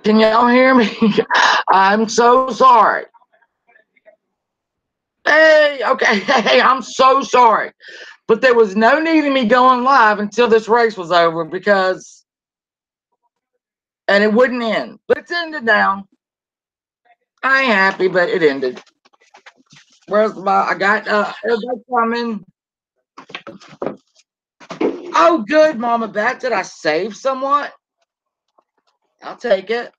Can y'all hear me? I'm so sorry. Hey, okay. Hey, I'm so sorry. But there was no need in me going live until this race was over because, and it wouldn't end. But it's ended now. I ain't happy, but it ended. Where's my, I got, everybody coming. Oh, good, Mama Beth. Did I save somewhat? I'll take it.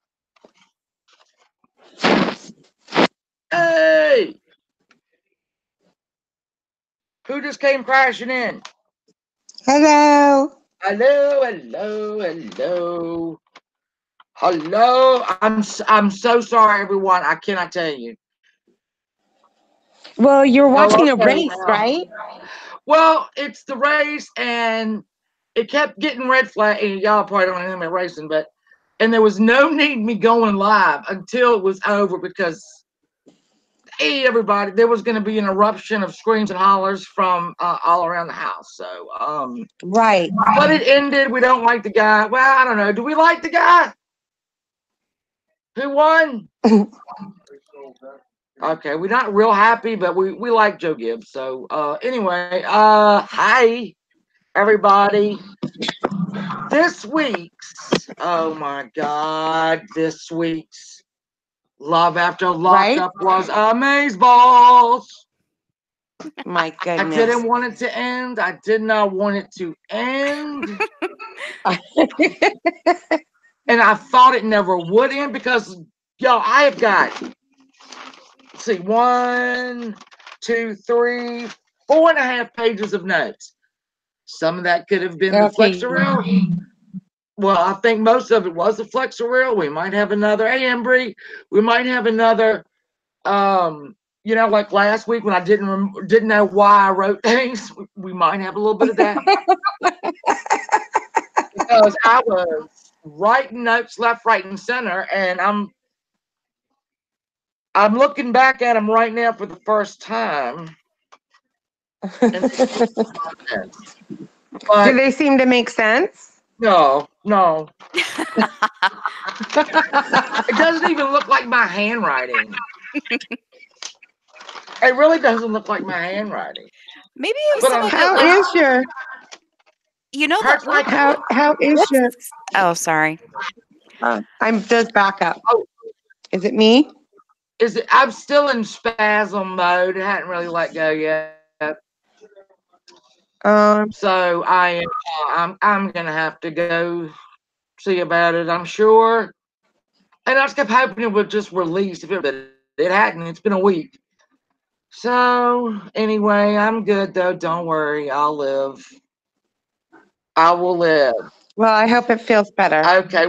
Hey! Who just came crashing in? Hello. Hello, hello, hello. Hello. I'm so sorry, everyone. I cannot tell you. Well, you're watching a Okay, race, now. right? Well, it's the race, and it kept getting red flag. And y'all probably don't know me racing, but and there was no need me going live until it was over because hey, everybody, there was going to be an eruption of screams and hollers from all around the house. So, Right. but it ended. We don't like the guy. Well, I don't know. Do we like the guy who won? Okay, we're not real happy, but we like Joe Gibbs. So, anyway, hi everybody. This week's, oh my God, this week's Love After Lockup was amazeballs. My I goodness. didn't want it to end. I did not want it to end. And I thought it never would end because, yo, I have got, let's see, 1, 2, 3, 4.5 pages of notes. Some of that could have been the Flexoril. Well, I think most of it was the Flexoril. We might have another, hey, Embry, we might have another, you know, like last week when I didn't know why I wrote things, we might have a little bit of that. Because I was writing notes left, right, and center, and I'm looking back at them right now for the first time. Do they seem to make sense? No. It doesn't even look like my handwriting. It really doesn't look like my handwriting. Maybe how is your? You know that how is your? Oh, sorry. I'm just back up. Oh, is it me? Is it? I'm still in spasm mode. It hadn't really let go yet. So I'm gonna have to go see about it. I'm sure. And I just kept hoping it would just release. If it hadn't, it's been a week. So anyway, I'm good though. Don't worry, I'll live. I will live. Well, I hope it feels better. Okay.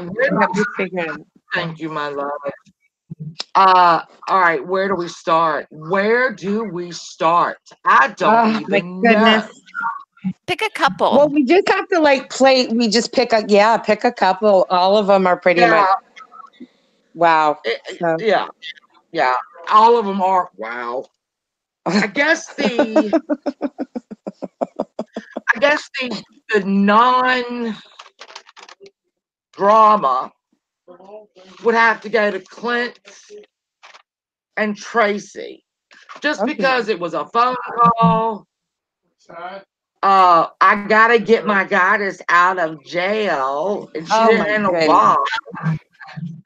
Thank you, my love. All right. Where do we start? I don't even know. Pick a couple. Well, we just have to we just pick a couple. All of them are pretty much. Wow. Yeah. All of them are wow. I guess the non-drama would have to go to Clint and Tracy, just because it was a phone call. I gotta get my goddess out of jail, and she didn't handle Bob.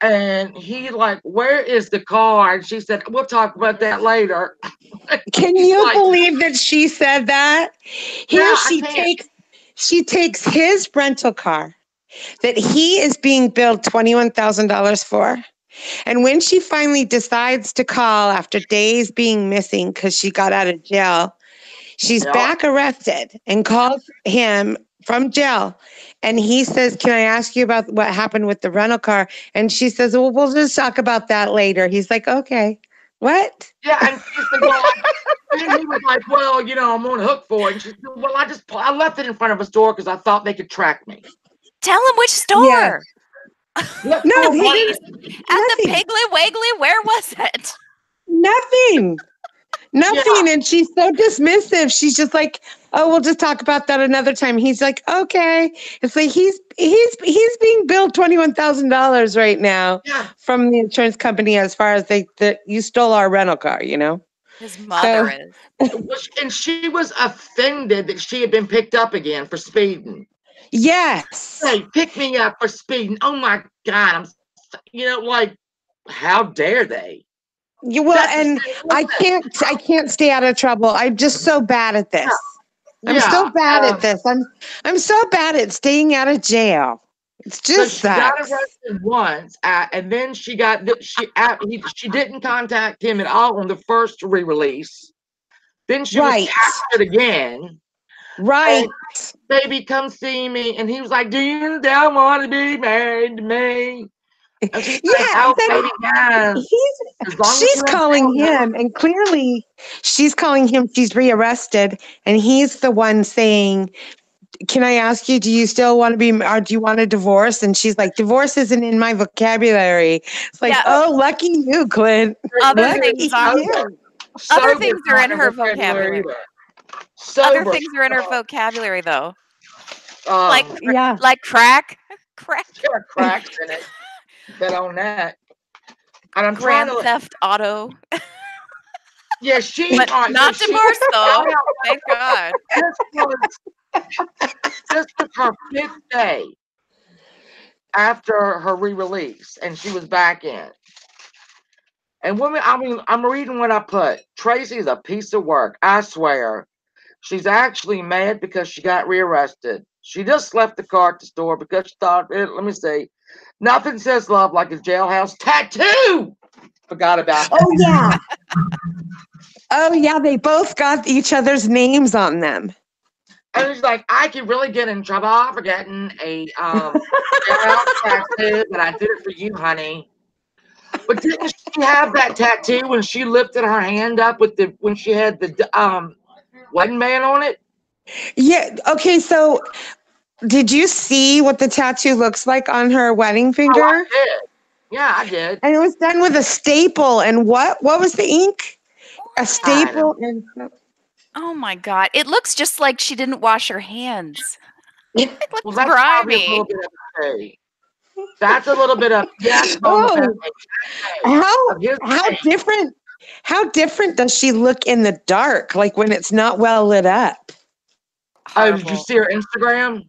And he like, where is the car? And she said, we'll talk about that later. Can you believe that she said that? She takes his rental car that he is being billed $21,000 for. And when she finally decides to call after days being missing because she got out of jail, she's back arrested and calls him from jail. And he says, can I ask you about what happened with the rental car? And she says, well, we'll just talk about that later. He's like, okay. What? Yeah, and she said, well, and he was like, well, you know, I'm on the hook for it. And she said, well, I left it in front of a store because I thought they could track me. Tell him which store. Yeah. No, he didn't. At the Piggly Wiggly, where was it? Nothing. Nothing. And she's so dismissive. She's just like, oh, we'll just talk about that another time. He's like, okay. It's like he's being billed $21,000 right now Yeah. from the insurance company as far as that you stole our rental car, you know? His mother is. And she was offended that she had been picked up again for speeding. Yes. Hey, pick me up for speeding. Oh my God. Like, how dare they? Well, and I can't stay out of trouble. I'm just so bad at this. I'm so bad at this. I'm so bad at staying out of jail. It's just so she got sucks. arrested once, and then she didn't contact him at all on the first re-release. Then she was captured again. Right. Baby, come see me. And he was like, do you still want to be married to me? And she's like, baby, guys. She's calling him, and clearly she's calling him. She's rearrested, and he's the one saying, can I ask you, do you still want to be, or do you want a divorce? And she's like, divorce isn't in my vocabulary. It's like, oh, lucky you, Clint. Other things are in her vocabulary. Other things are in her vocabulary, though. Like crack. Crack. There are cracks in it. Bet on that. And I'm Grand Theft Auto. Yeah, not divorce though. Thank God. This was her 5th day after her re-release, and she was back in. And women, I'm reading what I put. Tracy's a piece of work. I swear. She's actually mad because she got rearrested. She just left the car at the store because she thought, let me see, nothing says love like a jailhouse tattoo. Forgot about that. Oh, yeah. Oh, yeah. They both got each other's names on them. And she's like, I could really get in trouble for getting a jailhouse tattoo, but I did it for you, honey. But didn't she have that tattoo when she lifted her hand up when she had the wedding band on it? Yeah. Okay. So, did you see what the tattoo looks like on her wedding finger? Oh, I did. Yeah, I did. And it was done with a staple. And what was the ink? A staple. And oh my God! It looks just like she didn't wash her hands. It looks that's grimy. That's a little bit of How different does she look in the dark? Like when it's not well lit up. Oh, did you see her Instagram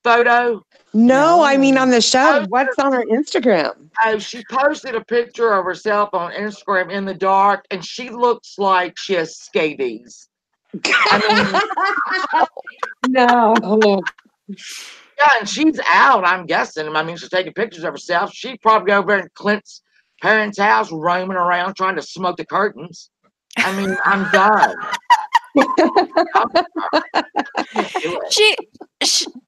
photo? No, I mean on the show. What's on her Instagram? Oh, she posted a picture of herself on Instagram in the dark, and she looks like she has scabies. I mean, no. Yeah, and she's out, I'm guessing. I mean, she's taking pictures of herself. She'd probably go over in Clint's parents' house roaming around trying to smoke the curtains. I mean, I'm done.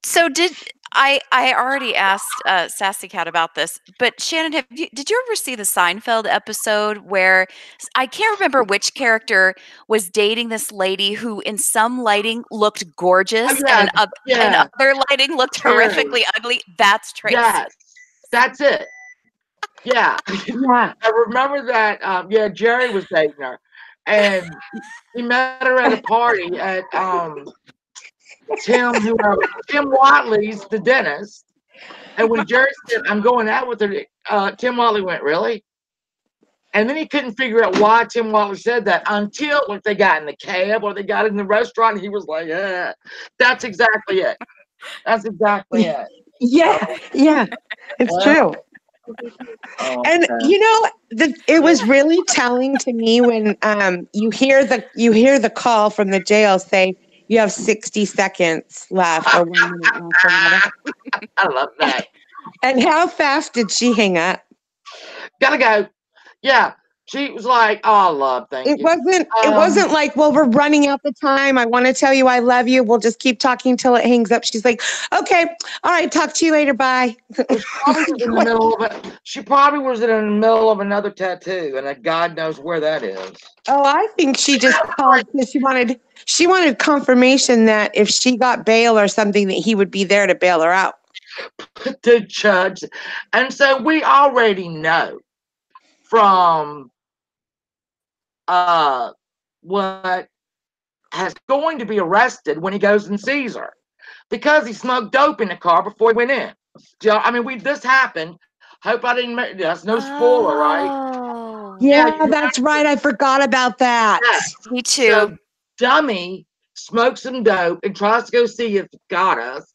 So did I already asked Sassy Cat about this, but Shannon, did you ever see the Seinfeld episode where I can't remember which character was dating this lady who in some lighting looked gorgeous and in other lighting looked horrifically ugly? That's Tracy. Yes, that's it. Yeah. I remember that. Jerry was dating her. And he met her at a party at Tim Watley's, the dentist. And when Jerry said, I'm going out with her, Tim Watley went, really? And then he couldn't figure out why Tim Watley said that until they got in the cab or they got in the restaurant. He was like, that's exactly it. That's exactly it. Yeah. It's true. And it was really telling to me when you hear the call from the jail say you have 60 seconds left or 1 minute left or whatever. I love that. And how fast did she hang up? Gotta go. Yeah. She was like, oh, love, thank you. It wasn't like, well, we're running out the time. I want to tell you I love you. We'll just keep talking till it hangs up. She's like, okay, all right, talk to you later. Bye. She probably was in the middle of another tattoo, and God knows where that is. Oh, I think she just called because she wanted confirmation that if she got bail or something, that he would be there to bail her out. The judge. And so we already know from what is going to be arrested when he goes and sees her because he smoked dope in the car before he went in. I mean, this happened. Hope I didn't make that's no spoiler, right? Oh. Yeah, that's right. I forgot about that. Yeah. Me too. So dummy smokes some dope and tries to go see if got us.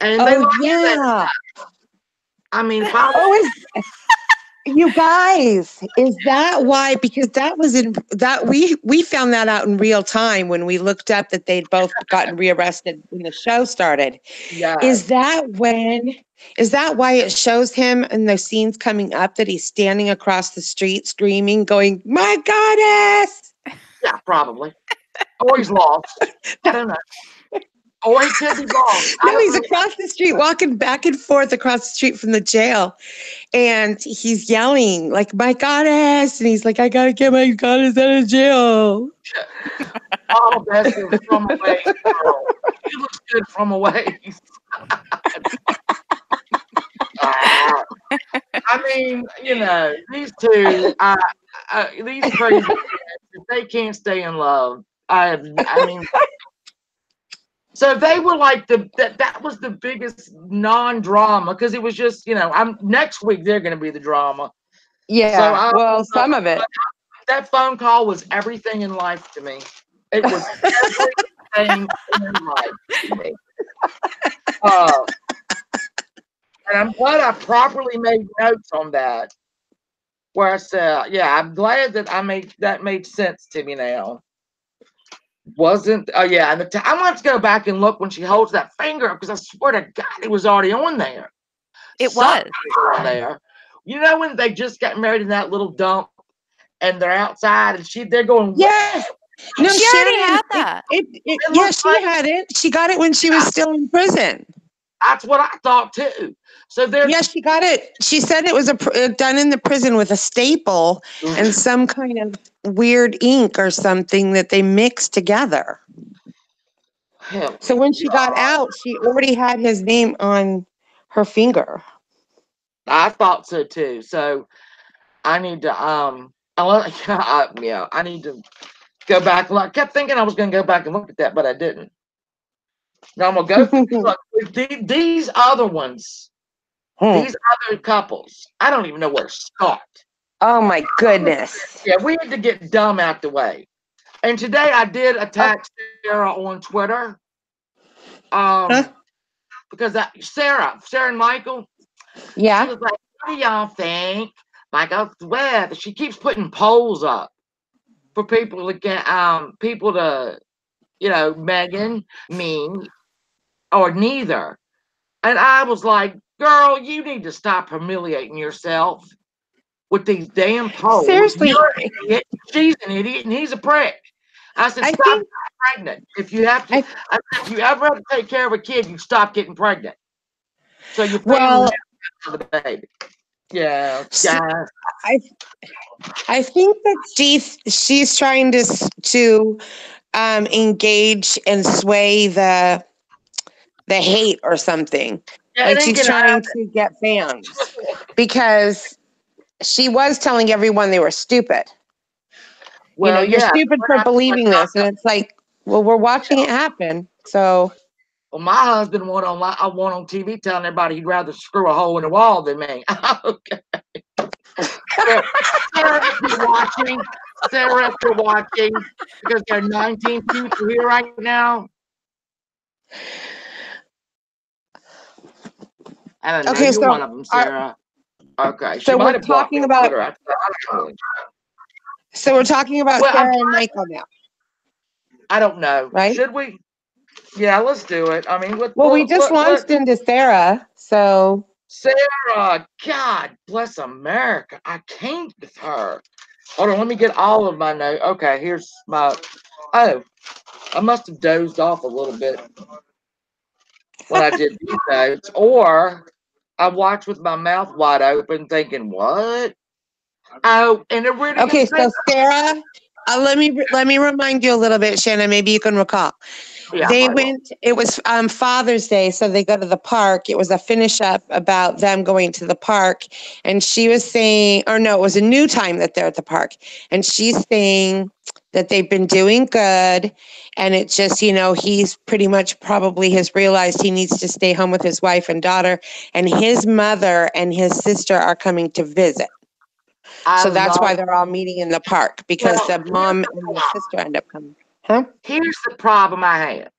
And they lock him in. Yeah. I mean, if I You guys, is that why? Because that was in that we found that out in real time when we looked up that they'd both gotten rearrested when the show started. yeah. Is that why it shows him in the scenes coming up that he's standing across the street screaming, going, "My goddess!" Yeah, probably. Or he's lost. I don't know. Or he could be lost. No, he's across the street, walking back and forth across the street from the jail. And he's yelling, like, "My goddess!" And he's like, "I gotta get my goddess out of jail." Oh, that's from away. Girl. He looks good from away. I mean, you know, these two, these crazy kids, if they can't stay in love, I mean, so they were like that was the biggest non-drama because it was just, you know, next week they're going to be the drama. Yeah, well, some of it. That phone call was everything in life to me. It was everything in life to me. And I'm glad I properly made notes on that. Where I said, yeah, I'm glad that that made sense to me now. Wasn't yeah, and I want to go back and look when she holds that finger up because I swear to God it was already on there. It was on there. You know when they just got married in that little dump and they're outside and they're going, yes. No, she already had that. Yeah, she had it. She got it when she was still in prison. That's what I thought too. So yeah, she got it. She said it was done in the prison with a staple and some kind of weird ink or something that they mixed together. So when she got out, she already had his name on her finger. I thought so too. So I need to I need to go back. I kept thinking I was going to go back and look at that, but I didn't. Now I'm gonna go through look, these other ones. These other couples, I don't even know where to start. Oh my goodness. Yeah, we need to get dumb out the way. And today I did attack Sarah on Twitter. Because Sarah and Michael, yeah, she was like, what do y'all think? Michael, well, she keeps putting polls up for people to get you know, Megan, me, or neither. And I was like, girl, you need to stop humiliating yourself with these damn polls. Seriously. She's an idiot and he's a prick. I said, stop getting pregnant. If you have to, I said, if you ever have to take care of a kid, you stop getting pregnant. So you for the baby. Yeah. I think that she's trying to engage and sway the hate or something. Yeah, like she's trying to get fans because she was telling everyone they were stupid. Well, you know, you're stupid for believing this. And it's like, well, we're watching it happen. So. Well, my husband went on TV telling everybody he'd rather screw a hole in the wall than me. Okay. Sarah, if you're watching, because there are 19 people here right now. I don't know. Okay, You're one of them, Sarah. Okay. So we're talking about. So we're talking about Sarah and Michael now. I don't know. Right? Should we? Yeah, let's do it. I mean, we just launched into Sarah, so. Sarah, God bless America. I came with her. Hold on, let me get all of my notes. Okay, here's my. Oh, I must have dozed off a little bit when I did these notes, or I watched with my mouth wide open, thinking, "What?" Oh, and it really. Okay, so Sarah, let me remind you a little bit, Shannon. Maybe you can recall. Yeah, they went. It was Father's Day, so they go to the park. It was a finish up about them going to the park, and she was saying, or no, it was a new time that they're at the park, and she's saying that they've been doing good. And it's just, he's pretty much probably has realized he needs to stay home with his wife and daughter. And his mother and his sister are coming to visit. So that's why they're all meeting in the park, because the mom and the sister end up coming. Huh? Here's the problem I have.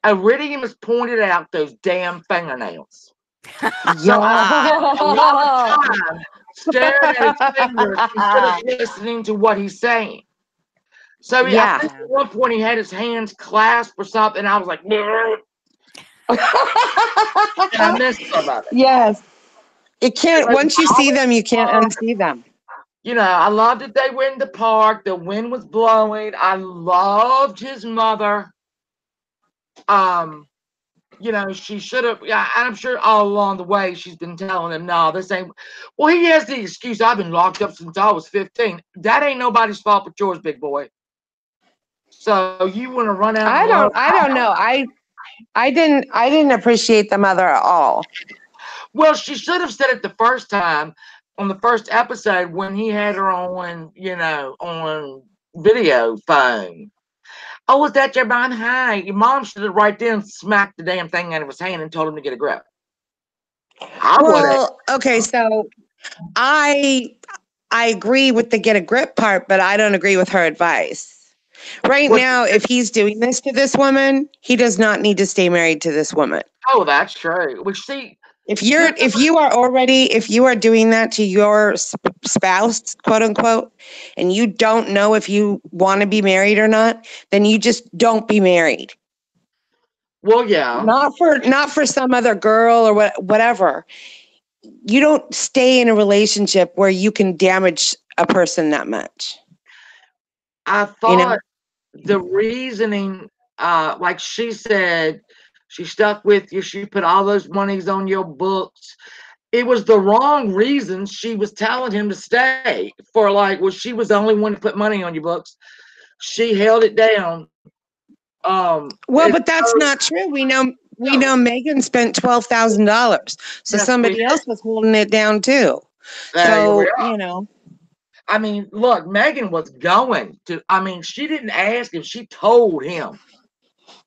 Iridium has pointed out those damn fingernails. So a lot of time staring at his fingers instead of listening to what he's saying. So I think at one point he had his hands clasped or something. And I was like, and I missed some of it. Yes. It can't, once you see them, you can't unsee them. I loved that they were in the park. The wind was blowing. I loved his mother. She should have, I'm sure all along the way she's been telling him, no, this ain't. Well, he has the excuse, I've been locked up since I was 15. That ain't nobody's fault but yours, big boy. So you want to run out? I don't know. I didn't appreciate the mother at all. Well, she should have said it the first time on the first episode when he had her on, on video phone. Oh, is that your mom? Hi. Your mom should have right then smacked the damn thing out of his hand and told him to get a grip. Okay, so I agree with the get a grip part, but I don't agree with her advice. Right now, if he's doing this to this woman, he does not need to stay married to this woman. Oh, that's true. Which see, if you are doing that to your spouse, quote unquote, and you don't know if you want to be married or not, then you just don't be married. Well, yeah. Not for some other girl or whatever. You don't stay in a relationship where you can damage a person that much. I thought the reasoning, like she said, she stuck with you. She put all those monies on your books. It was the wrong reason. She was telling him to stay for she was the only one to put money on your books. She held it down. But that's not true. We know Megan spent $12,000. So somebody else was holding it down too. So, I mean, look, Megan was going to, she didn't ask him. She told him,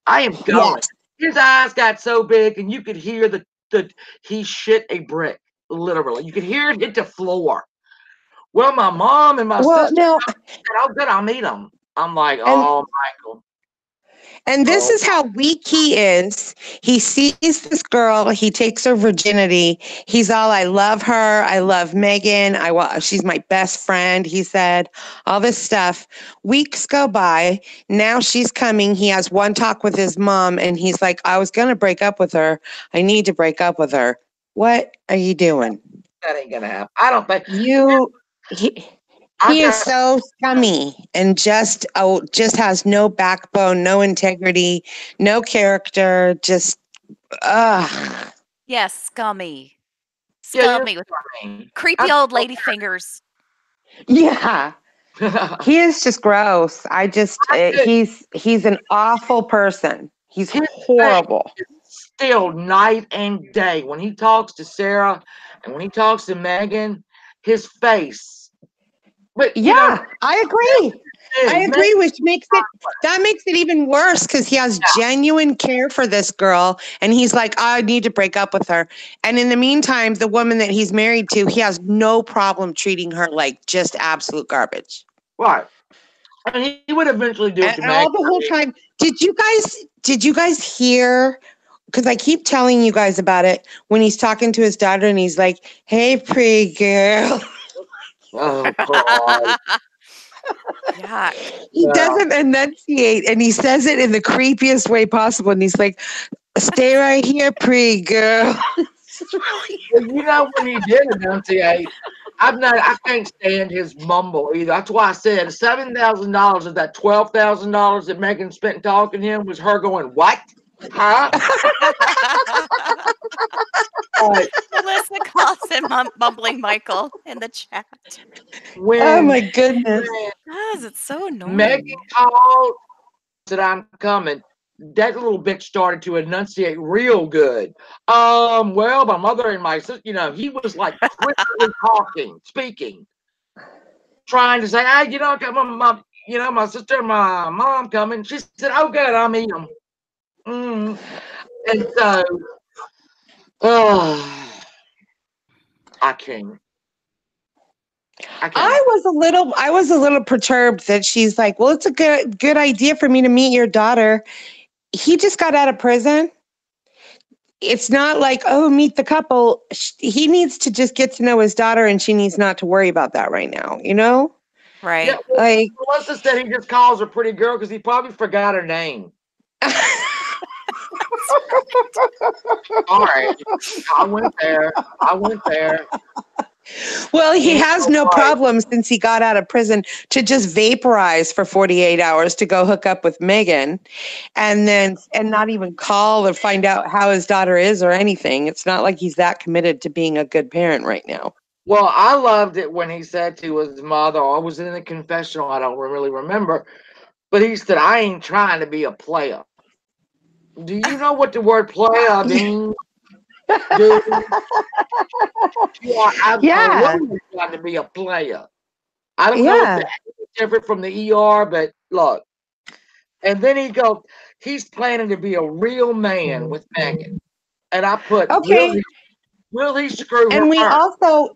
I am going. Yes. His eyes got so big and you could hear he shit a brick, literally. You could hear it hit the floor. Well, my mom and my sister said, oh, good, I'll meet him. I'm like, oh, Michael. And this is how weak he is. He sees this girl. He takes her virginity. He's all, I love her. I love Megan. She's my best friend. He said all this stuff. Weeks go by. Now she's coming. He has one talk with his mom and he's like, I was going to break up with her. I need to break up with her. What are you doing? That ain't going to happen. I don't think He is so scummy and just has no backbone, no integrity, no character, just Yes, scummy. Scummy with creepy old lady fingers. Yeah. He is just gross. He's an awful person. He's horrible. Still night and day. When he talks to Sarah and when he talks to Megan, his face. But, I agree. I agree, which makes it even worse because he has genuine care for this girl. And he's like, I need to break up with her. And in the meantime, the woman that he's married to, he has no problem treating her like just absolute garbage. Right. And he would eventually do it to all the whole time. Did you guys hear? Because I keep telling you guys about it when he's talking to his daughter and he's like, hey, pretty girl. Oh, God. Yeah. He doesn't enunciate and he says it in the creepiest way possible. And he's like, stay right here, pretty girl. Well, when he did enunciate, I can't stand his mumble either. That's why I said $7,000 of that $12,000 that Megan spent talking to him was her going, what? Huh? Melissa calls him mumbling Michael in the chat. Oh my goodness. Guys, it's so annoying. Megan called, said I'm coming. That little bitch started to enunciate real good. Well, my mother and my sister, he was like quickly speaking, trying to say, hey, my sister and my mom coming. She said, oh, good, I'll meet them. And so, I can't. I was a little perturbed that she's like, well, it's a good idea for me to meet your daughter. He just got out of prison. It's not like, oh, meet the couple. He needs to just get to know his daughter, and she needs not to worry about that right now, you know? Right. Yeah, well, Like, Melissa said he just calls her pretty girl because he probably forgot her name. All right. I went there. well, he has no problem since he got out of prison to just vaporize for 48 hours to go hook up with Megan and not even call or find out how his daughter is or anything. It's not like he's that committed to being a good parent right now. Well, I loved it when he said to his mother, I was in the confessional, I don't really remember, but he said, I ain't trying to be a player. Do you know what the word player means? Dude, you are absolutely trying to be a player. I don't know if that's different from the ER, but look. And then he's planning to be a real man with Megan. And I put, okay. Will he screw her? And we also,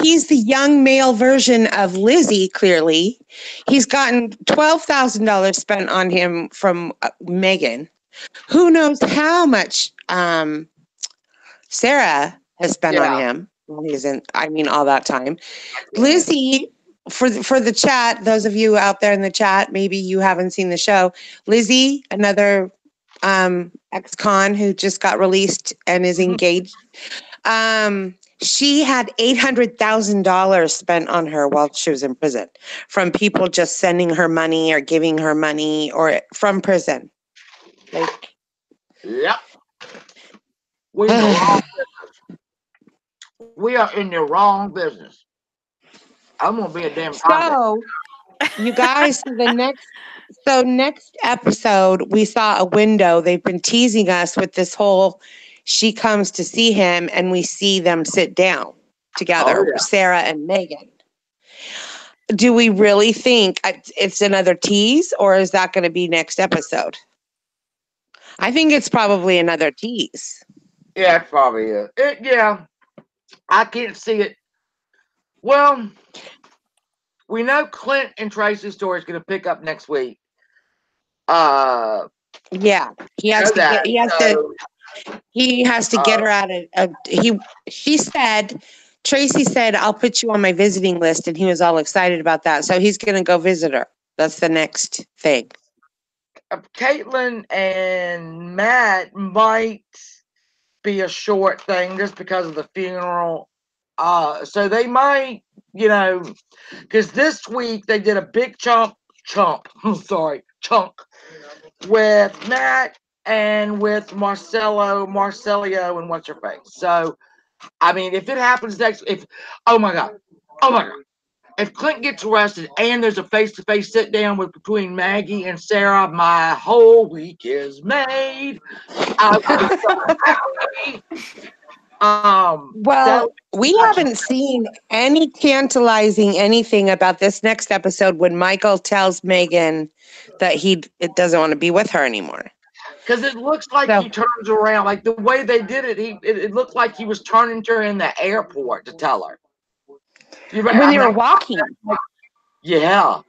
he's the young male version of Lizzie, clearly. He's gotten $12,000 spent on him from Megan. Who knows how much Sarah has spent on him. All that time. Lizzie, for the chat, those of you out there in the chat, maybe you haven't seen the show. Lizzie, another ex-con who just got released and is engaged. She had $800,000 spent on her while she was in prison from people just sending her money or giving her money or from prison. Like, yep. We in the wrong business. We are in the wrong business. I'm gonna be a damn So, you guys, next episode, we saw a window. They've been teasing us with this whole, she comes to see him and we see them sit down together, Sarah and Megan. Do we really think it's another tease or is that going to be next episode? I think it's probably another tease. Yeah, it probably is. I can't see it. Well, we know Clint and Tracy's story is going to pick up next week. Yeah, he has to get her out of. She said, Tracy said, I'll put you on my visiting list, and he was all excited about that. So he's going to go visit her. That's the next thing. Caitlin and Matt might be a short thing just because of the funeral. So they might, because this week they did a big chunk with Matt and with Marcelio and what's her face. So, I mean, if it happens oh my God, if Clint gets arrested and there's a face-to-face sit-down between Maggie and Sarah, my whole week is made. Well, we haven't seen any tantalizing anything about this next episode when Michael tells Megan that it doesn't want to be with her anymore. Because it looks like he turns around, like the way they did it. It looked like he was turning to her in the airport to tell her. When they were walking. Yeah.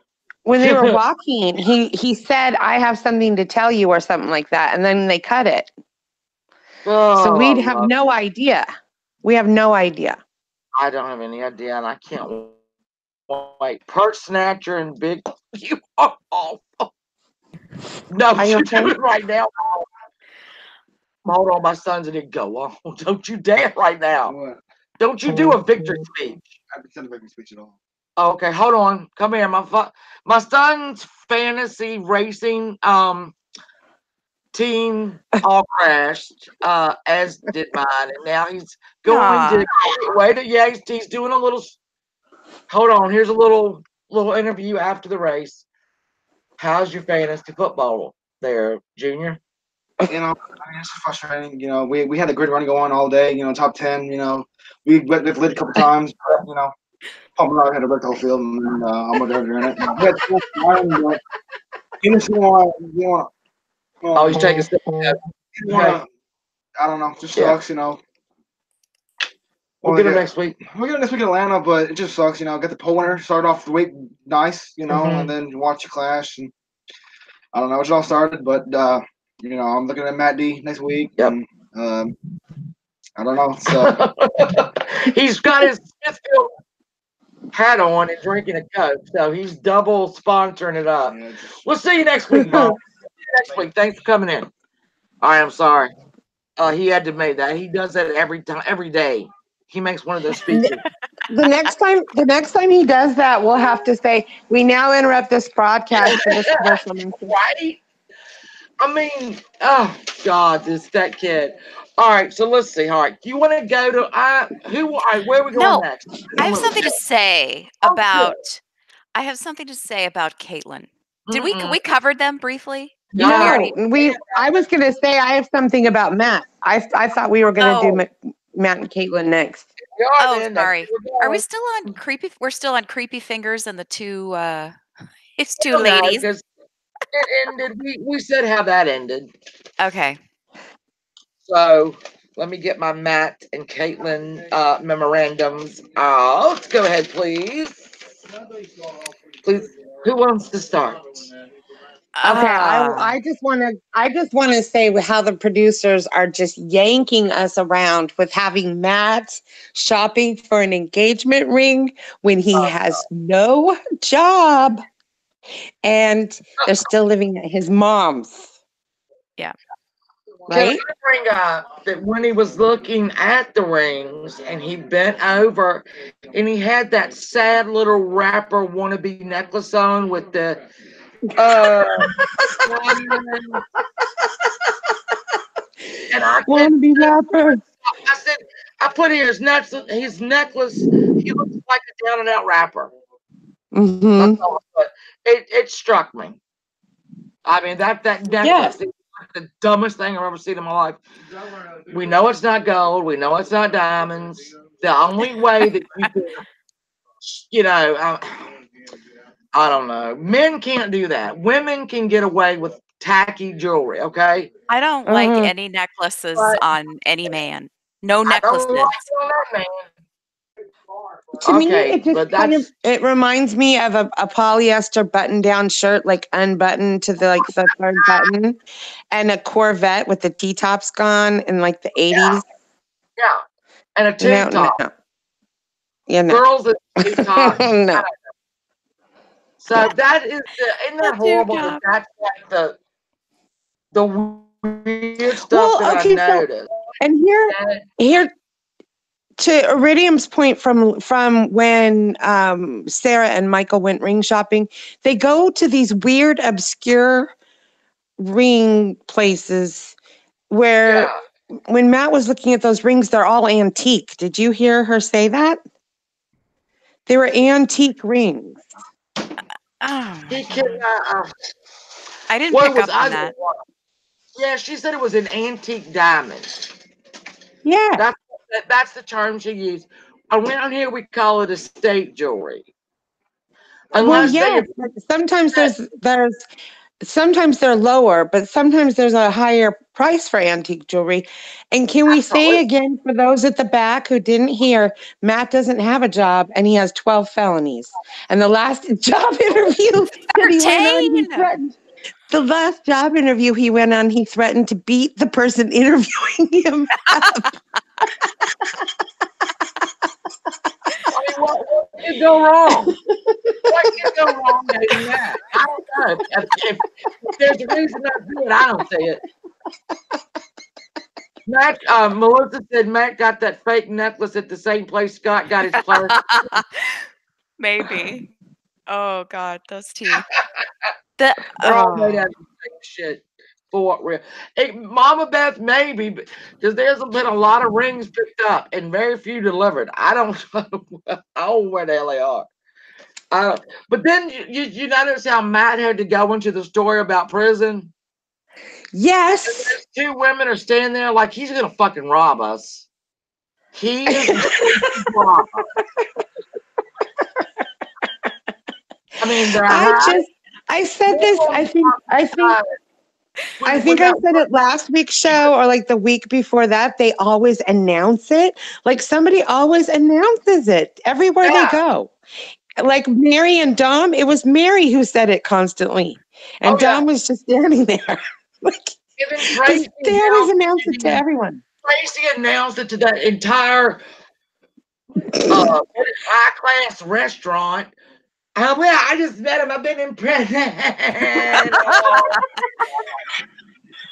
When they were walking, he said, I have something to tell you or something like that. And then they cut it. Oh, so we'd have no idea. We have no idea. I don't have any idea, and I can't wait. Purse snatcher and big. You are awful. No, you're doing it right now. Hold on, my son's gonna go. Oh, don't you dare right now. What? Don't you do a victory speech. I haven't done a victory speech at all. Okay, hold on. Come here. My son's fantasy racing team all crashed, as did mine, and now he's going to he's doing a little. Hold on, here's a little interview after the race. How's your fantasy football there, Junior? It's frustrating. We had a great run go on all day. Top 10. We led a couple times. But, pumping out, had to wreck the whole field, and then I'm gonna go in it. We had full time, but you want Oh, he's taking stuff. I don't know, just Yeah. sucks, you know. We'll get him next week. We'll get him next week in Atlanta, but it just sucks, you know. Get the pole winner, start off the week nice, you know, Mhm. and then watch the clash. And I don't know what it all started, but you know, I'm looking at Matt D next week. Yep. And, I don't know. So He's got his Smithfield hat on and drinking a Coke, so he's double sponsoring it up. yeah, We'll see you next week, Bob. See you next week. Thanks for coming in. All right, I'm sorry. He had to make that. He does that every time, every day. He makes one of those speeches. The next time he does that, we'll have to say, we now interrupt this broadcast for this commercial mention. Right? I mean, oh God, that kid. All right, so let's see. All right, do you want to go to all right, where are we going No, next? I have something to say Oh, about. I have something to say about Caitlyn. Did Mm-mm. we covered them briefly? No. I was going to say I have something about Matt. I thought we were going to do Matt and Caitlyn next. We are, Oh, then. That's sorry. where we're Are we going. still on creepy? We're still on creepy fingers and the two. It's two No, ladies. because it ended. We said how that ended. Okay. So let me get my Matt and Caitlyn memorandums out. Go ahead, please. Please, who wants to start? Okay, I just want to say how the producers are just yanking us around with having Matt shopping for an engagement ring when he has no job, and they're still living at his mom's. Yeah. Right? Can I bring up that when he was looking at the rings and he bent over and he had that sad little rapper wannabe necklace on with the and I said, I put here his necklace. He looks like a down and out rapper. Mm-hmm. That's all I put. It struck me. I mean that necklace is like the dumbest thing I've ever seen in my life. We know it's not gold. We know it's not diamonds. The only way that you can, you know, I don't know. Men can't do that. Women can get away with tacky jewelry. Okay. I don't like any necklaces on any man. No I don't necklaces. like it on that man. To me, Okay, it just but kind of that's it reminds me of a polyester button-down shirt, like unbuttoned to the third button, and a Corvette with the T-tops gone in like the 80s. yeah, and a tank top. No. Yeah, no. Girls in tank tops. No. So that is isn't that A horrible? tank That's like the weird stuff that I noticed. And here to Iridium's point from when Sarah and Michael went ring shopping, they go to these weird, obscure ring places where when Matt was looking at those rings, they're all antique. Did you hear her say that? They were antique rings. Oh, He cannot. I didn't pick up on that. Yeah, she said it was an antique diamond. Yeah. That's the term she used. Around here, we call it estate jewelry. Well, yeah. Sometimes sometimes they're lower, but sometimes there's a higher price for antique jewelry. And can we say again, for those at the back who didn't hear, Matt doesn't have a job and he has 12 felonies. And the last job interview that he went on, he threatened. The last job interview he went on, he threatened to beat the person interviewing him up. What could go wrong? What could go wrong in that? I don't know. If there's a reason not to do it, I don't see it. Matt, Melissa said Matt got that fake necklace at the same place Scott got his purse. Maybe. Oh God, those teeth. They're all made out of shit. For real. Hey, Mama Beth, maybe, because there's been a lot of rings picked up and very few delivered. I don't know where the hell they are. But then you notice how Matt had to go into the story about prison? Yes. And those two women are standing there like he's going to fucking rob us. He is going to rob us. mean, I said this. I think I said it last week's show or like the week before that. They always announce it. Like somebody always announces it everywhere they go. Like Mary and Dom, it was Mary who said it constantly. And Dom was just standing there. Like they always announce it to everyone. Tracy announced it to that entire high-class restaurant. Well, I just met him. I've been in prison.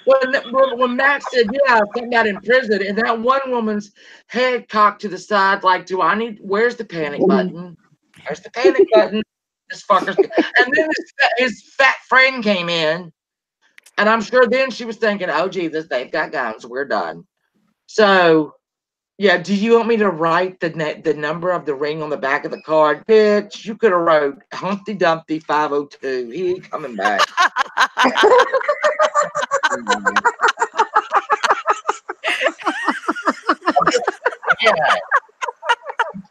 When Matt said, yeah, I got in prison, and that one woman's head cocked to the side, like, where's the panic button? Where's the panic button? This fucker's. And then his fat friend came in, and I'm sure then she was thinking, oh, Jesus, they've got guns. We're done. So, yeah, do you want me to write the number of the ring on the back of the card? Bitch, you could have wrote Humpty Dumpty 502. He ain't coming back.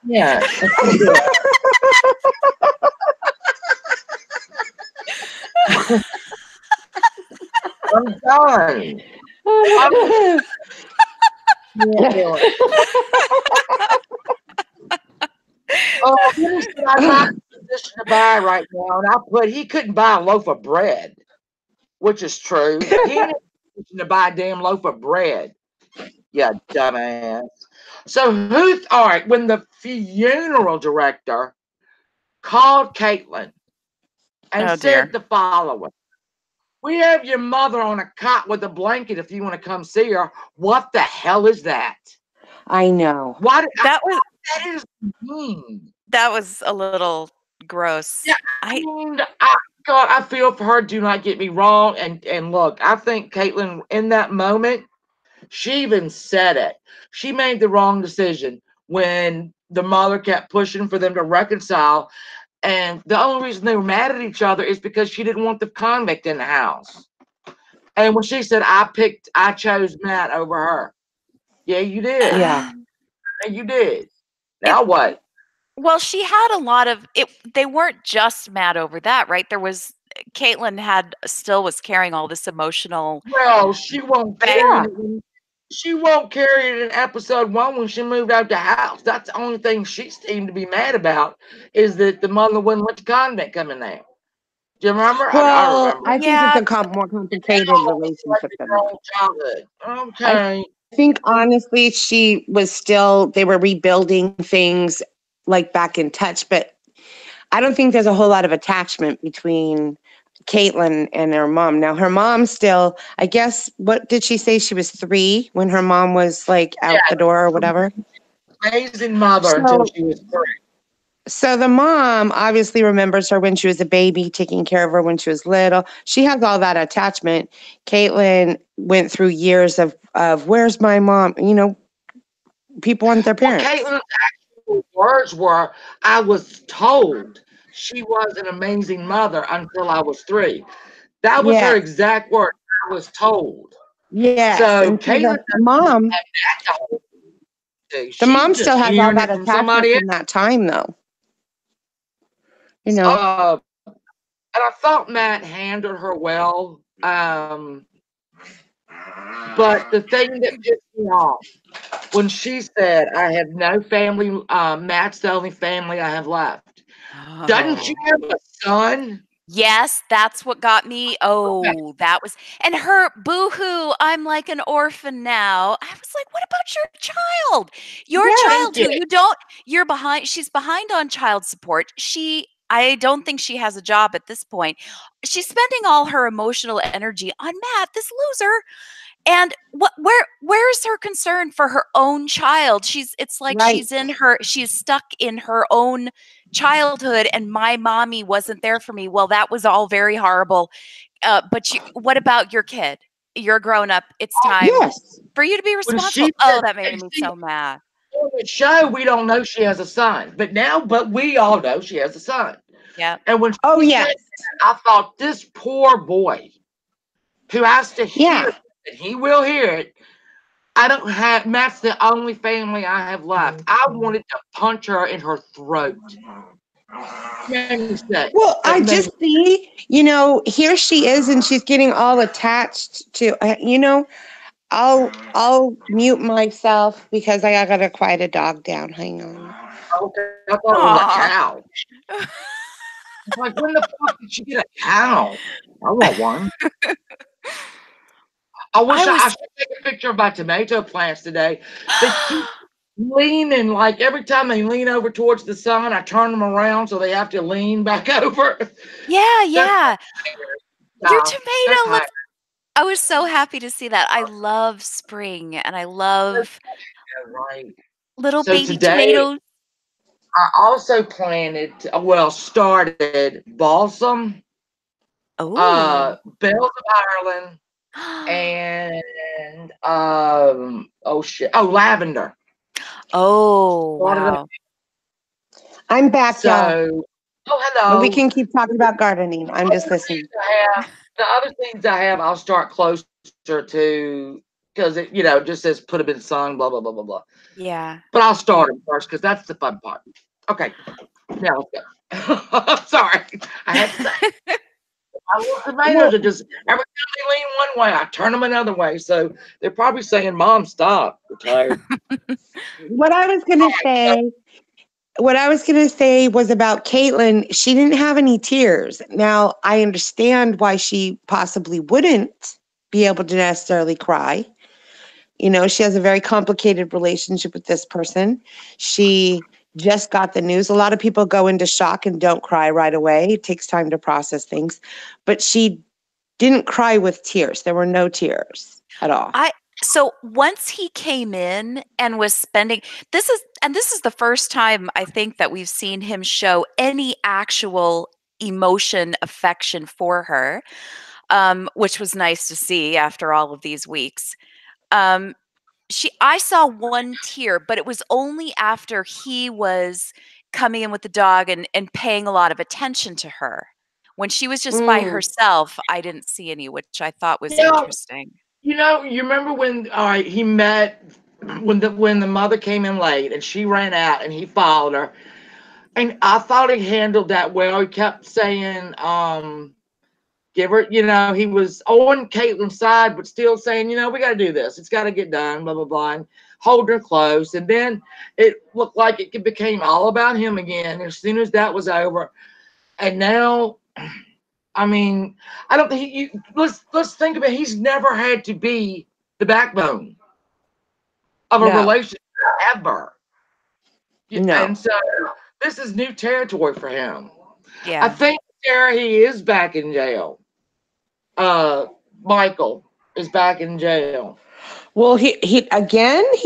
Yeah. I'm done. I'm not in a position to buy right now, and he couldn't buy a loaf of bread, which is true. He ain't in a position to buy a damn loaf of bread. Yeah, dumbass. So all right, when the funeral director called Caitlin and said the following: we have your mother on a cot with a blanket if you want to come see her. What the hell is that? I know. That is mean. That was a little gross. Yeah, I feel for her. Do not get me wrong. And look, I think Caitlin in that moment, she even said it. She made the wrong decision when the mother kept pushing for them to reconcile. And the only reason they were mad at each other is because she didn't want the convict in the house. And when she said, I chose Matt over her. Yeah, you did. Yeah. You did. Now what? Well, she had a lot of it. They weren't just mad over that, right? Caitlin still was carrying all this emotional. Well, she won't carry it. She won't carry it in episode 1 when she moved out the house. That's the only thing she seemed to be mad about is that the mother wouldn't let the convict come in there. Do you remember? Well, I remember. I think it's a more complicated relationship than that. Childhood. Okay. I think honestly, they were rebuilding things like back in touch, but I don't think there's a whole lot of attachment between Caitlin and her mom. Now her mom still, I guess, what did she say? She was 3 when her mom was like out the door or whatever. Amazing mother until she was 3. So the mom obviously remembers her when she was a baby, taking care of her when she was little. She has all that attachment. Caitlin went through years of where's my mom? You know, people want their parents. Caitlin's actual words were, I was told she was an amazing mother until I was 3. That was her exact word. I was told. Yeah. So Caitlin, the mom still has all that attachment from that time, though. You know. And I thought Matt handled her well. But the thing that pissed me off when she said, I have no family, Matt's the only family I have left. Oh. Doesn't you have a son? Yes, that's what got me. Oh, that was, and her boo-hoo, I'm like an orphan now. I was like, what about your child? Your child who you're behind, she's behind on child support. I don't think she has a job at this point. She's spending all her emotional energy on Matt, this loser. And where's her concern for her own child? It's like she's stuck in her own childhood, and my mommy wasn't there for me. Well, that was all very horrible. But what about your kid? You're grown up. It's time for you to be responsible. That made me so mad. On the show, we don't know she has a son, but we all know she has a son. Yeah. And when I thought this poor boy who has to hear it, and he will hear it. Matt's the only family I have left. I wanted to punch her in her throat. Made me sick. Well, I It made just see, here she is and she's getting all attached to, I'll mute myself because I gotta quiet a dog down. Hang on. okay. I thought it was a Aw. cow. It's like, when the fuck did she get a cow? I want one. I should take a picture of my tomato plants today. They keep leaning, like every time they lean over towards the sun, I turn them around so they have to lean back over. Yeah. Your That's tomato my- looks. I was so happy to see that. I love spring and I love Yeah, right. little So baby today- tomatoes. I also started balsam, Oh. bells of Ireland, and lavender. Oh, Started it. wow. I'm back, y'all. So, hello. But we can keep talking about gardening. I'm just listening. The other things I have, I'll start closer to, because it just says put them in sun, blah blah blah blah blah. Yeah. But I'll start them first because that's the fun part. Okay, now let's go. I'm sorry, I had to say. I love tomatoes are just every time they lean one way, I turn them another way. So they're probably saying, "Mom, stop. We're tired." What I was gonna say was about Caitlyn. She didn't have any tears. Now I understand why she possibly wouldn't be able to necessarily cry. She has a very complicated relationship with this person. She just got the news. A lot of people go into shock and don't cry right away. It takes time to process things. But she didn't cry with tears. There were no tears at all. So once he came in and was spending, this is the first time I think that we've seen him show any actual emotion, affection for her, which was nice to see after all of these weeks. I saw one tear, but it was only after he was coming in with the dog and paying a lot of attention to her. When she was just by herself, I didn't see any, which I thought was interesting. You remember when he met when the mother came in late and she ran out and he followed her, and I thought he handled that well. He kept saying, give her, he was on Caitlyn's side, but still saying, we got to do this. It's got to get done, blah, blah, blah, and hold her close. And then it looked like it became all about him again as soon as that was over. And now, I mean, I don't think let's think about it. He's never had to be the backbone of a relationship ever. No. And so this is new territory for him. Yeah. I think, Sarah, he is back in jail. Michael is back in jail. Well, he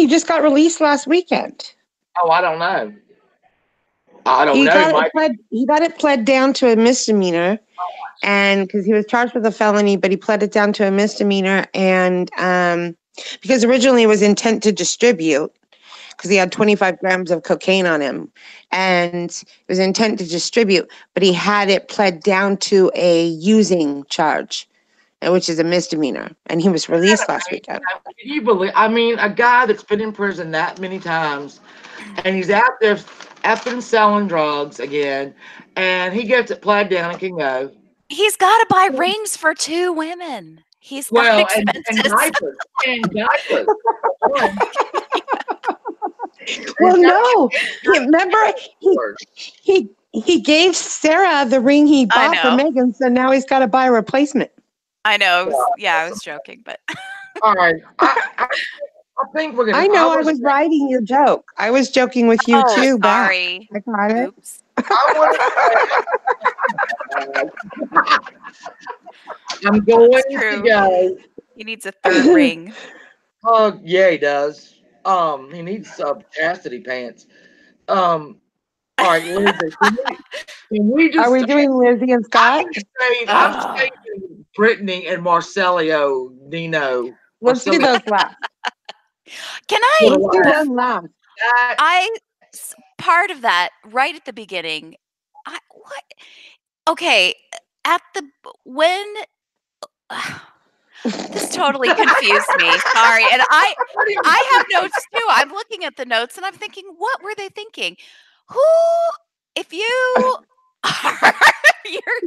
just got released last weekend. Oh, I don't know. He got it pled down to a misdemeanor, and because he was charged with a felony, but he pled it down to a misdemeanor, and because originally it was intent to distribute, because he had 25 grams of cocaine on him, and it was intent to distribute, but he had it pled down to a using charge, which is a misdemeanor, and he was released last weekend. Can you believe? I mean, a guy that's been in prison that many times, and he's out there effing selling drugs again, and he gets it pled down and can go. He's got to buy rings for 2 women. He's got expenses. And diapers. Well, no. Remember, he gave Sarah the ring he bought for Megan, so now he's got to buy a replacement. I know. I was joking, but all right. I think we're gonna. I know. I was riding your joke. I was joking with you too. Sorry. I got it. Oops. I'm going to go. He needs a 3rd ring. Oh yeah, he does. He needs some chastity pants. All right, Lizzie. Can we just? Are we doing Lizzie and Scott? I'm saying Brittany and Marcelio Nino. Let's do those last. Can I? Let's do them last. Part of that right at the beginning. What? Okay, this totally confused me. Sorry, and I have notes too. I'm looking at the notes and I'm thinking, what were they thinking? Who if you are you're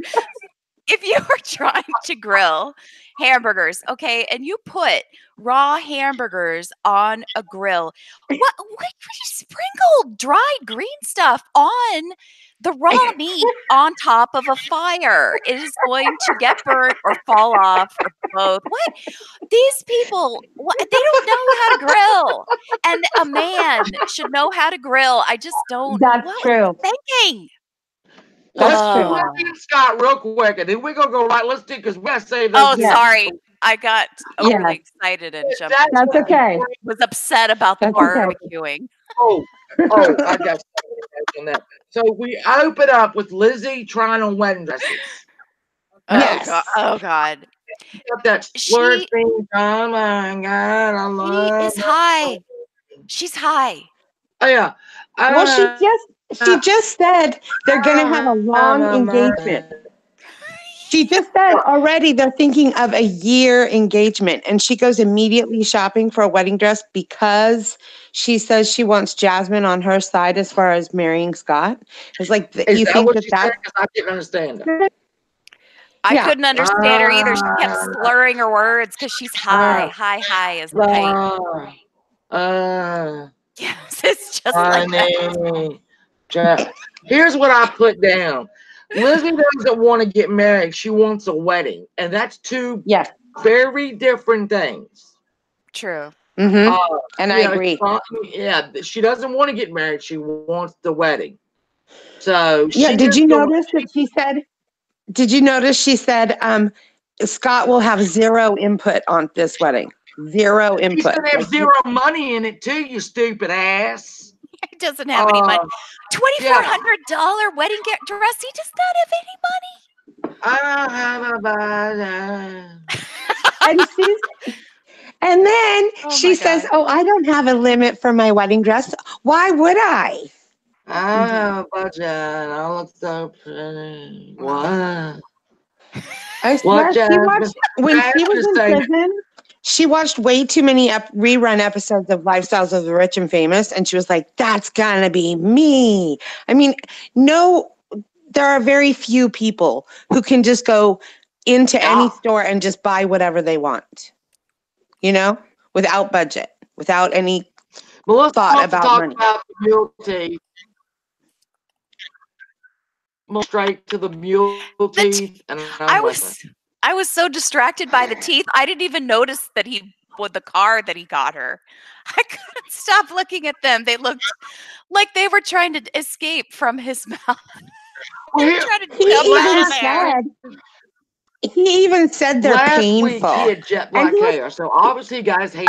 if you were trying to grill hamburgers, okay, and you put raw hamburgers on a grill, what would you sprinkle dried green stuff on the raw meat on top of a fire? It is going to get burnt or fall off or both. What? These people, they don't know how to grill. And a man should know how to grill. I just don't. That's What was true. he thinking? That's Let's do true. Leslie and Scott real quick, and then we're gonna go right. Let's do because we gotta save those. Oh, Yeah. sorry. I got Yeah. overly excited and jumped. That's okay. Was upset about the That's okay. barbecuing. Oh, I got on that. So we open up with Lizzie trying on wedding dresses. Yes. Oh God. Got that slur thing. Oh my God, I love. She is high. She's high. Oh yeah. Well, she just said they're going to have a long engagement. She just said already they're thinking of a year engagement, and she goes immediately shopping for a wedding dress because she says she wants Jasmine on her side as far as marrying Scott. It's like Is you that think what that she said? that's 'Cause I didn't understand her. I Yeah. couldn't understand her either. She kept slurring her words because she's high. High is the height. Yes, it's just like that. Here's what I put down. Lizzie doesn't want to get married. She wants a wedding. And that's two very different things. True. Mm-hmm. And I agree. Yeah, she doesn't want to get married. She wants the wedding. So did you notice that she said? Did you notice she said Scott will have zero input on this wedding? Zero input. He's gonna have zero money in it too, you stupid ass. He doesn't have any money. $2,400 wedding dress. He does not have any money. I don't have a budget. And then she says, "Oh, I don't have a limit for my wedding dress. Why would I? I don't have a budget. I look so pretty. What? I swear, when she was in prison, she watched way too many rerun episodes of Lifestyles of the Rich and Famous, and she was like, "That's gonna be me." I mean, there are very few people who can just go into any store and just buy whatever they want, without budget, without any thought about money. About the mule teeth. Straight to the mule teeth, and I was so distracted by the teeth. I didn't even notice that the car that he got her. I couldn't stop looking at them. They looked like they were trying to escape from his mouth. He even said they're painful. Week he had jet black hair, so obviously guys hate.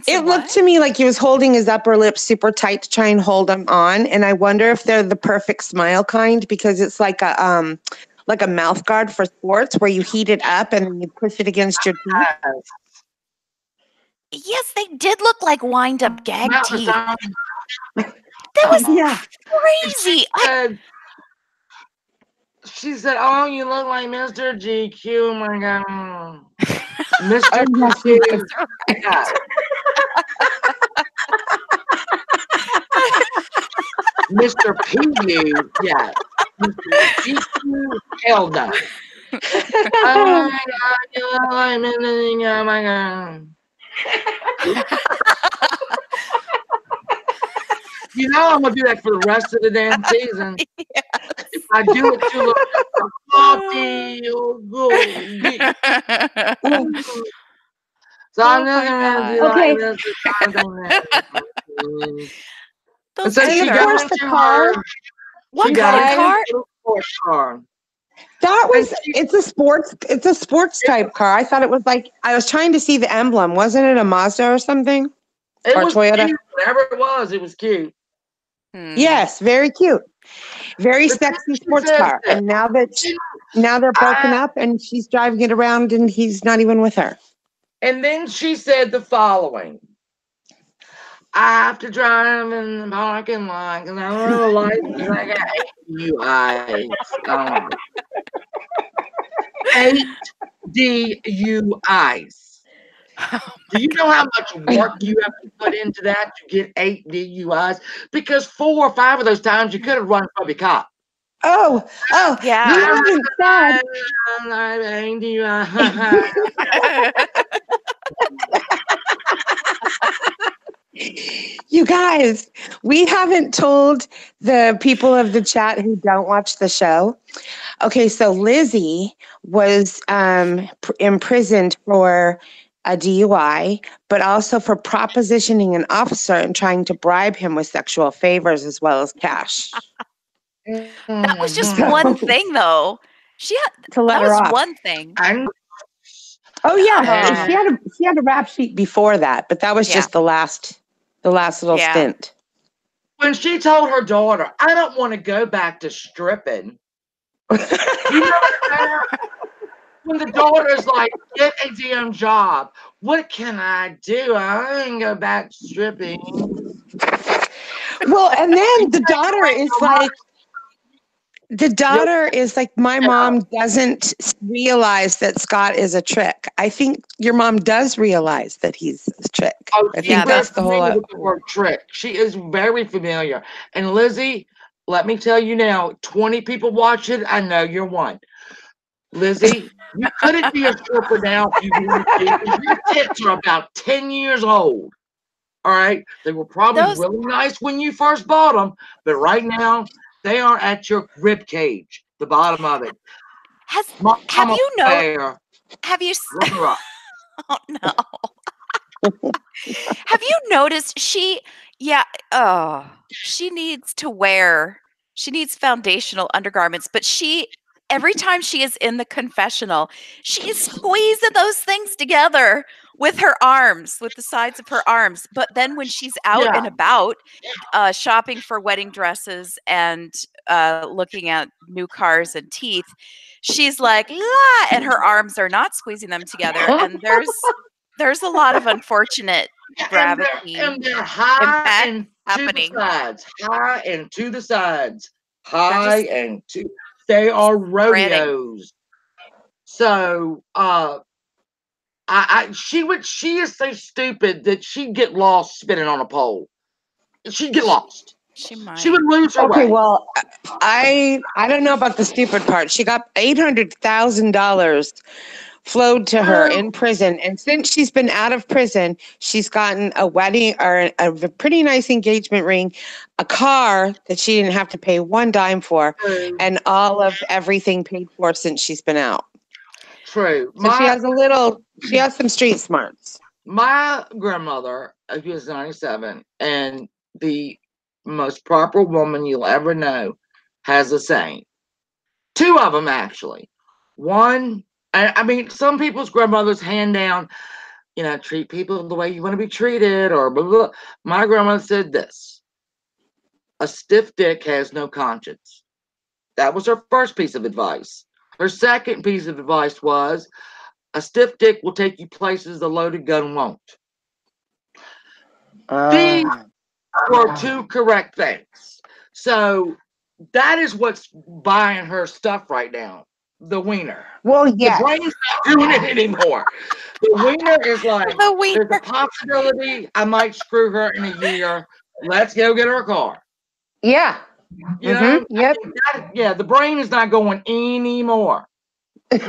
It looked to me like he was holding his upper lip super tight to try and hold them on, and I wonder if they're the perfect smile kind because it's like a mouth guard for sports where you heat it up and then you push it against your teeth. Yes, they did look like wind-up gag teeth. That was crazy. She said, "Oh, you look like Mr. GQ." Oh my God, Mr. GQ. Mr. PU, yeah. Mr. GQ, hell no. Oh my God, you look like Mr. Oh my God. You know I'm gonna do that for the rest of the damn season. Yes. If I do it too long, so I'm not gonna do like this. And so she got into her. What kind of car? Sports car. It's a sports type car. I thought it was like I was trying to see the emblem. Wasn't it a Mazda or something? It or was Toyota? Cute. Whatever it was cute. Yes, very cute. Very sexy sports car. And now they're broken up and she's driving it around and he's not even with her. And then she said the following. I have to drive in the parking lot because I don't have a license. I got 8 DUIs. 8 DUIs. Do you know how much work you have to put into that to get 8 DUIs? Because 4 or 5 of those times you could have run from a cop. Oh, we Yeah. haven't said. You guys, we haven't told the people of the chat who don't watch the show. Okay, so Lizzie was imprisoned for a DUI, but also for propositioning an officer and trying to bribe him with sexual favors as well as cash. That was just So- one thing, though. She had To let that her was off. one thing. Oh yeah, Uh-huh. she had a rap sheet before that, but that was Yeah. just the last little Yeah. stint. When she told her daughter, I don't want to go back to stripping. You know that? When the daughter's like, get a damn job. What can I do? I ain't go back to stripping. Well, and then the daughter is like, my mom doesn't realize that Scott is a trick. I think your mom does realize that he's a trick. Oh, I she's think very that's the whole. familiar with the word trick. She is very familiar. And Lizzie, let me tell you now, 20 people watch it. I know you're one. Lizzie, you couldn't be a stripper now if you wanted to, 'cause your tits are about 10 years old. All right. They were probably Those- really nice when you first bought them, but right now they are at your rib cage, the bottom of it. Have Mama you know? Bear, Have you? look her up. Oh no. Have you noticed she? Yeah. Oh, she needs to wear. She needs foundational undergarments, but every time she is in the confessional, she is squeezing those things together with her arms, with the sides of her arms. But then when she's out and Yeah. about, shopping for wedding dresses and looking at new cars and teeth, she's like, "La," and her arms are not squeezing them together. And there's a lot of unfortunate gravity. And they're high impact and happening. to the sides. High and to the sides. They're High just and to they are spreading. rodeos. So she is so stupid that she'd get lost spinning on a pole. She'd get lost. She might. She would lose her Okay, way. well, I don't know about the stupid part. She got $800,000 flowed to her in prison, and since she's been out of prison, she's gotten a wedding or a pretty nice engagement ring, a car that she didn't have to pay one dime for, True. and all of everything paid for since she's been out. True. So she has some street smarts. My grandmother, who was 97, and the most proper woman you'll ever know, has a saying. 2 of them, actually. One, I mean, some people's grandmothers hand down, treat people the way you want to be treated, or blah, blah, blah. My grandmother said this: a stiff dick has no conscience. That was her first piece of advice. Her second piece of advice was, a stiff dick will take you places a loaded gun won't. These were 2 correct things. So that is what's buying her stuff right now. The wiener. Well, yeah. The brain's not doing it anymore. The wiener is like, The wiener. there's a possibility I might screw her in a year. Let's go get her a car. Yeah. You know? Yep. Yeah, the brain is not going anymore. No.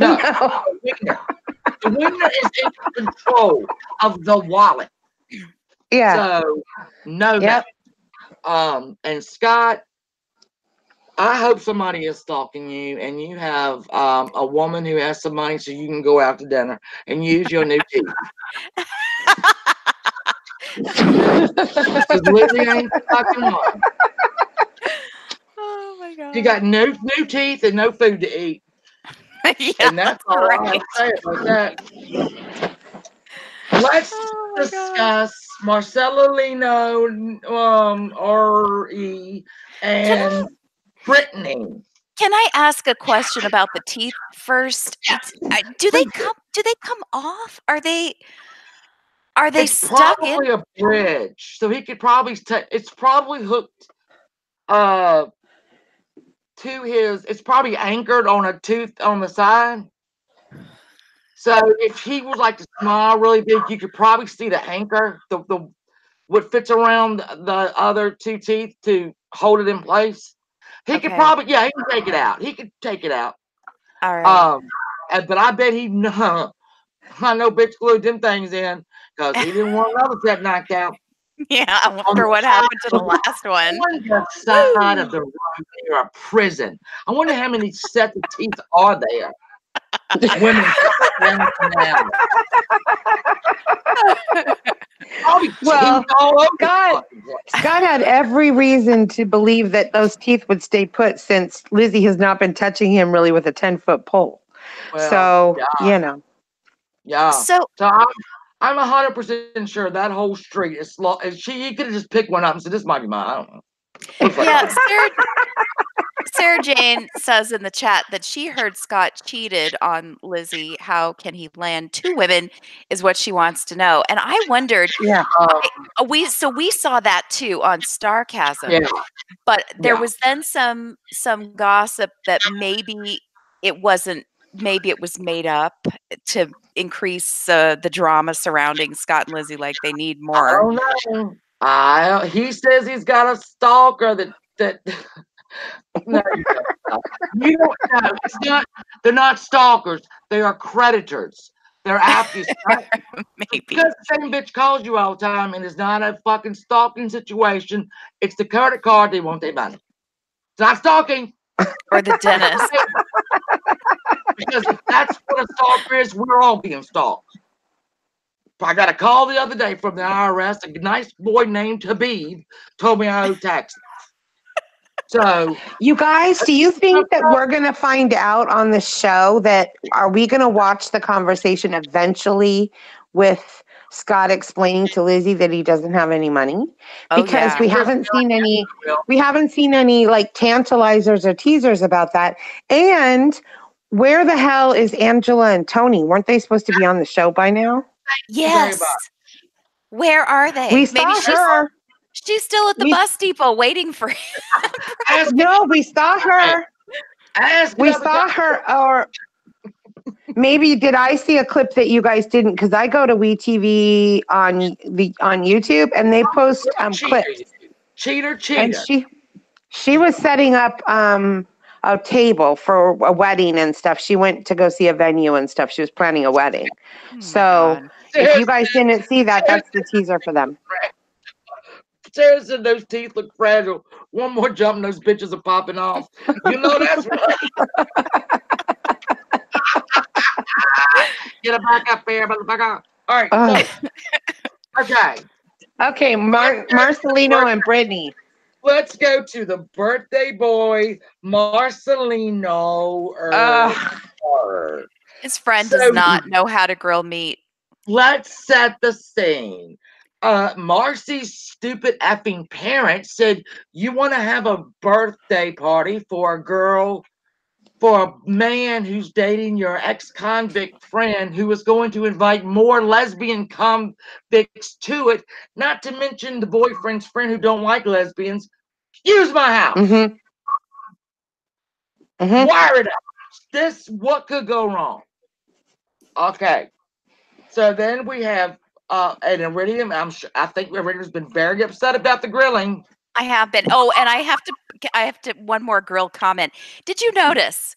The wiener is in control of the wallet. Yeah. So know Yep. that. And Scott, I hope somebody is stalking you and you have a woman who has some money so you can go out to dinner and use your new teeth. Because Lizzie ain't fucking one. Oh my god. You got no new teeth and no food to eat. Yeah, And that's all I have right. to say about that. Let's Oh my God. discuss Marcella Lino, R.E. and Brittany. Can I ask a question about the teeth first? Do they come off? Are they It's stuck in? probably a bridge, so he could probably it's probably hooked to his. It's probably anchored on a tooth on the side. So if he was like to smile really big, you could probably see the anchor, the what fits around the other two teeth to hold it in place. He could Okay. probably, yeah, he can take it out. He could take it out. All right. But I bet he no, I know bitch glued them things in because he didn't want another set knocked out. Yeah, On after the what side happened to the of last one. On the side of the road near a prison. I wonder how many sets of teeth are there. Women down the canal. Probably Well, teeth all over the God, fucking place. Scott had every reason to believe that those teeth would stay put since Lizzie has not been touching him really with a 10-foot pole. Well, So, yeah. you know. Yeah. So So I'm 100% sure that whole street is slow. He could have just picked one up and said, "This might be mine." I don't know. Looks like yeah, Sarah Jane says in the chat that she heard Scott cheated on Lizzie. How can he land two women is what she wants to know. And I wondered, Yeah. we saw that too on Starcasm. Yeah. But there Yeah. was then some gossip that maybe it wasn't, maybe it was made up to increase the drama surrounding Scott and Lizzie, like they need I more. don't know. He says he's got a stalker that no, you don't know. It's not. They're not stalkers. They are creditors. They're after you. Maybe. Because the same bitch calls you all the time and it's not a fucking stalking situation. It's the credit card they want their money. It's not stalking. Or the dentist. Because if that's what a stalker is, we're all being stalked. I got a call the other day from the IRS. A nice boy named Habib told me I owe taxes. So, You guys, do you think that we're going to find out on the show that are we going to watch the conversation eventually with Scott explaining to Lizzie that he doesn't have any money? Oh, Because yeah. we haven't seen any like tantalizers or teasers about that. And where the hell is Angela and Tony? Weren't they supposed to be on the show by now? Yes. Where are they? We saw her. She's still at the bus depot waiting for him. No, we saw her. We saw her, or maybe did I see a clip that you guys didn't? Because I go to WeTV on YouTube and they post clips. Cheater. And she was setting up a table for a wedding and stuff. She went to go see a venue and stuff. She was planning a wedding. Oh, So if you guys didn't see that, that's the teaser for them. Sarah said those teeth look fragile. One more jump and those bitches are popping off. You know that's right. Get it back up there, motherfucker. All right. So, okay. Okay, Marcelino and Brittany. Let's go to the birthday boy, Marcelino. His friend does not know how to grill meat. Let's set the scene. Marcy's stupid effing parents said, "You want to have a birthday party for a man who's dating your ex-convict friend who is going to invite more lesbian convicts to it, not to mention the boyfriend's friend who don't like lesbians. Use my house. Wire it up. What could go wrong?" Okay. So then we have and Iridium. I think Iridium's been very upset about the grilling. I have been. Oh, and I have to one more grill comment. Did you notice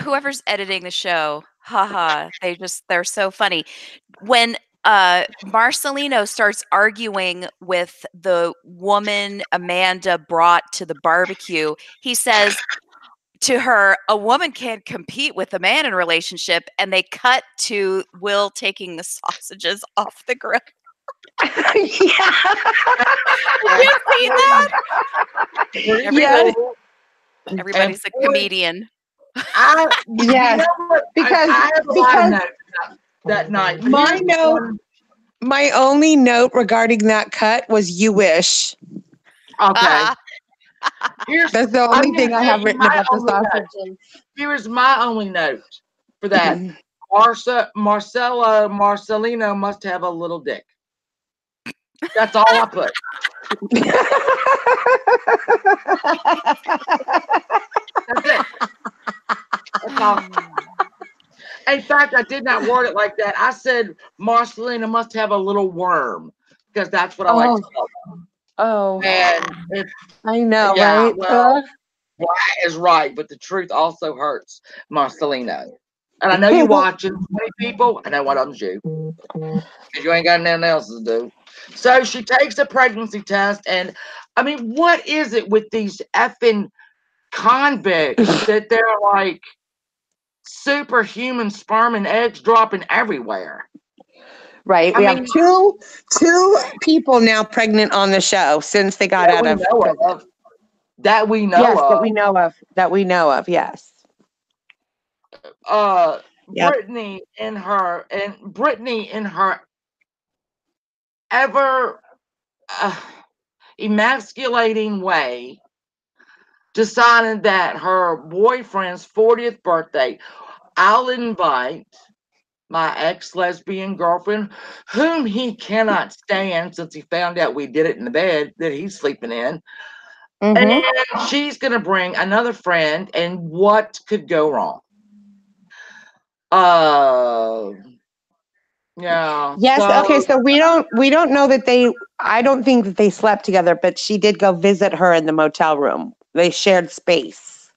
whoever's editing the show, haha, they're so funny. When Marcelino starts arguing with the woman Amanda brought to the barbecue, he says to her, "A woman can't compete with a man in a relationship," and they cut to Will taking the sausages off the grill. Yeah. Did you see that? Everybody's a comedian. Yes, because I have a lot of notes that night. My only note regarding that cut was "you wish." Okay. That's the only thing I have written about the sausage. Here's my only note for that. Marcelino must have a little dick. That's all I put. That's it. That's all. In fact, I did not word it like that. I said Marcelina must have a little worm because that's what I like to call Oh, her. And if I know, yeah, right? well, black is right, but the truth also hurts, Marcelino. And I know you watching 20 people. I know one of them's you. Because you ain't got nothing else to do. So she takes a pregnancy test, and I mean, what is it with these effing convicts that they're like superhuman sperm and eggs dropping everywhere? Right. I We have mean, two people now pregnant on the show since they got that out we of know prison. of. That we know Yes, of. that we know of. That we know of. Yes. Yep. Brittany in her ever emasculating way decided that her boyfriend's 40th birthday, I'll invite my ex-lesbian girlfriend, whom he cannot stand since he found out we did it in the bed that he's sleeping in. Mm-hmm. And she's going to bring another friend, and what could go wrong? Yeah. Yes. So, Okay. So we don't know that I don't think that they slept together, but she did go visit her in the motel room. They shared space.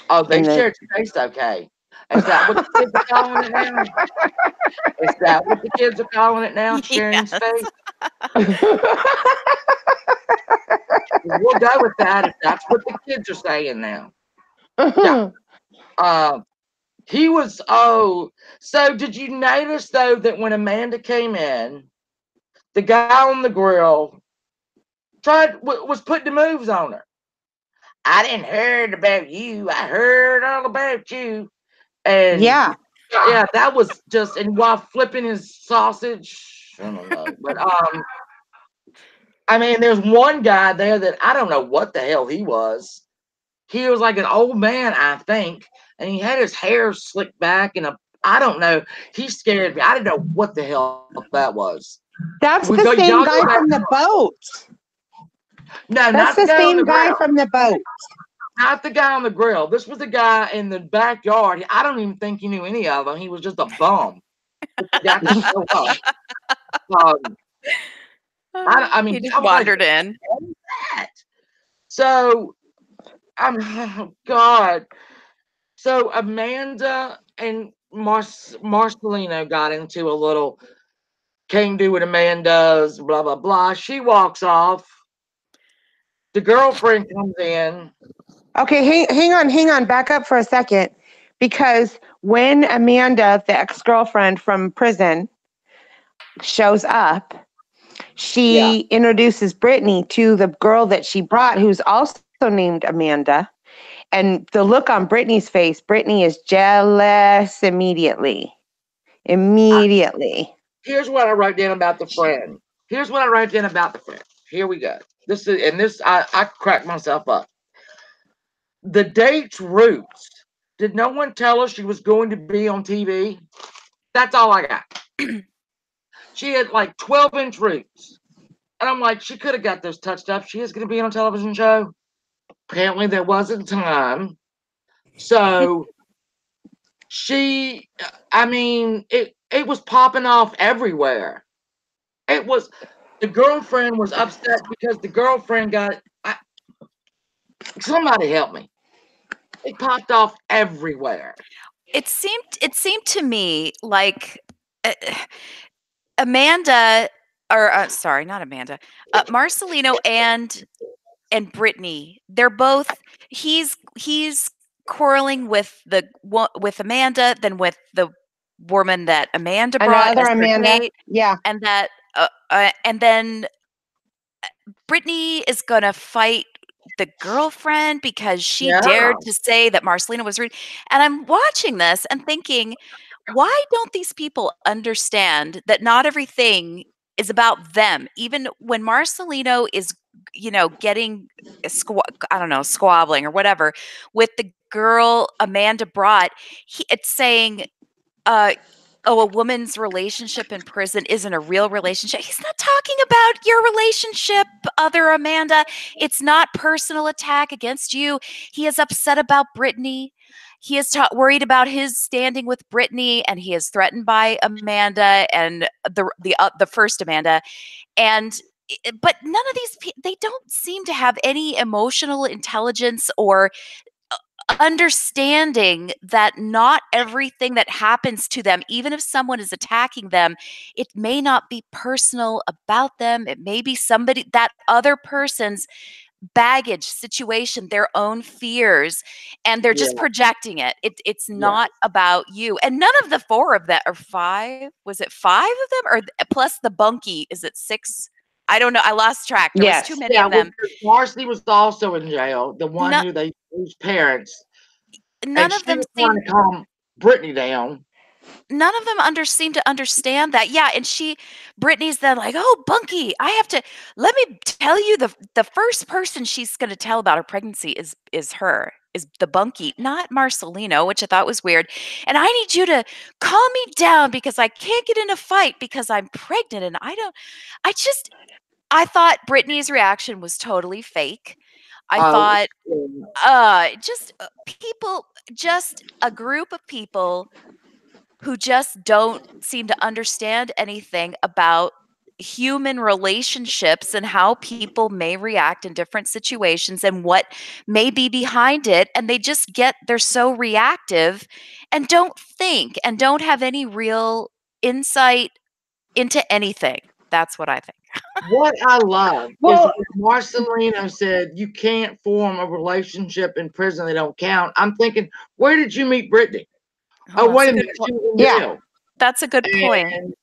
oh, they in the- shared space, okay. Is that what the kids are calling it now? Is that what the kids are calling it now? Sharing Yes. space? We'll go with that if that's what the kids are saying now. Yeah. He was, so did you notice though that when Amanda came in, the guy on the grill was putting the moves on her? I didn't heard about you. I heard all about you. And Yeah. yeah, that was just, and while flipping his sausage, I don't know, but I mean, there's one guy there that I don't know what the hell he was. He was like an old man, I think, and he had his hair slicked back and I don't know. He scared me. I didn't know what the hell that was. That's We the go- same y'all go guy back- from the boat. No, That's not the the guy on same the guy grill. from the boat. Not the guy on the grill. This was the guy in the backyard. I don't even think he knew any of them. He was just a bum. Got to show up. I mean, He just I was like, wandered in. what is that? So, oh God. So Amanda and Marcelino got into a little can't do what a man does, blah blah blah. She walks off. The girlfriend comes in. Okay, hang on, back up for a second. Because when Amanda, the ex-girlfriend from prison, shows up, she introduces Brittany to the girl that she brought, who's also named Amanda. And the look on Brittany's face, Brittany is jealous immediately. Immediately. Here's what I wrote down about the friend. Here we go. I cracked myself up. The date's roots. Did no one tell her she was going to be on TV? That's all I got. She had like 12-inch roots. And I'm like, she could have got those touched up. She is going to be on a television show. Apparently, there wasn't time. So I mean, it was popping off everywhere. The girlfriend was upset because the girlfriend somebody help me. It popped off everywhere. It seemed to me like Amanda, or sorry, not Amanda, Marcelino and Brittany. They're both. He's quarreling with with Amanda, then with the woman that Amanda brought Another as their Amanda. date, Yeah. and then Brittany is gonna fight the girlfriend because she dared to say that Marcelino was rude. And I'm watching this and thinking, why don't these people understand that not everything is about them? Even when Marcelino is, getting I don't know, squabbling or whatever with the girl Amanda brought, it's saying, oh, a woman's relationship in prison isn't a real relationship. He's not talking about your relationship, other Amanda. It's not personal attack against you. He is upset about Brittany. he is worried about his standing with Brittany, and he is threatened by Amanda and the first Amanda. And but none of these people, they don't seem to have any emotional intelligence or understanding that not everything that happens to them, even if someone is attacking them, it may not be personal about them. It may be somebody, that other person's baggage, situation, their own fears, and they're just Yeah. projecting it. It's not about you. And none of the four of them, or five, was it five of them? Or plus the bunkie, is it six? I don't know. I lost track. There was Yes. too many of them. Marcy was also in jail. The one No- whose parents. None and of she them was seem trying to calm Brittany down. none of them seem to understand that. Yeah, and Brittany's then like, "Oh, Bunky, let me tell you, the first person she's going to tell about her pregnancy is the Bunky, not Marcelino," which I thought was weird. "And I need you to calm me down because I can't get in a fight because I'm pregnant and I thought Brittany's reaction was totally fake. I thought just a group of people who just don't seem to understand anything about human relationships and how people may react in different situations and what may be behind it. And they're so reactive and don't think and don't have any real insight into anything. That's what I think. What I love Well- is when Marcelino said you can't form a relationship in prison, they don't count. I'm thinking, where did you meet Brittany? Oh, that's wait a a good minute, point. she was in Yeah. jail. That's a good point. And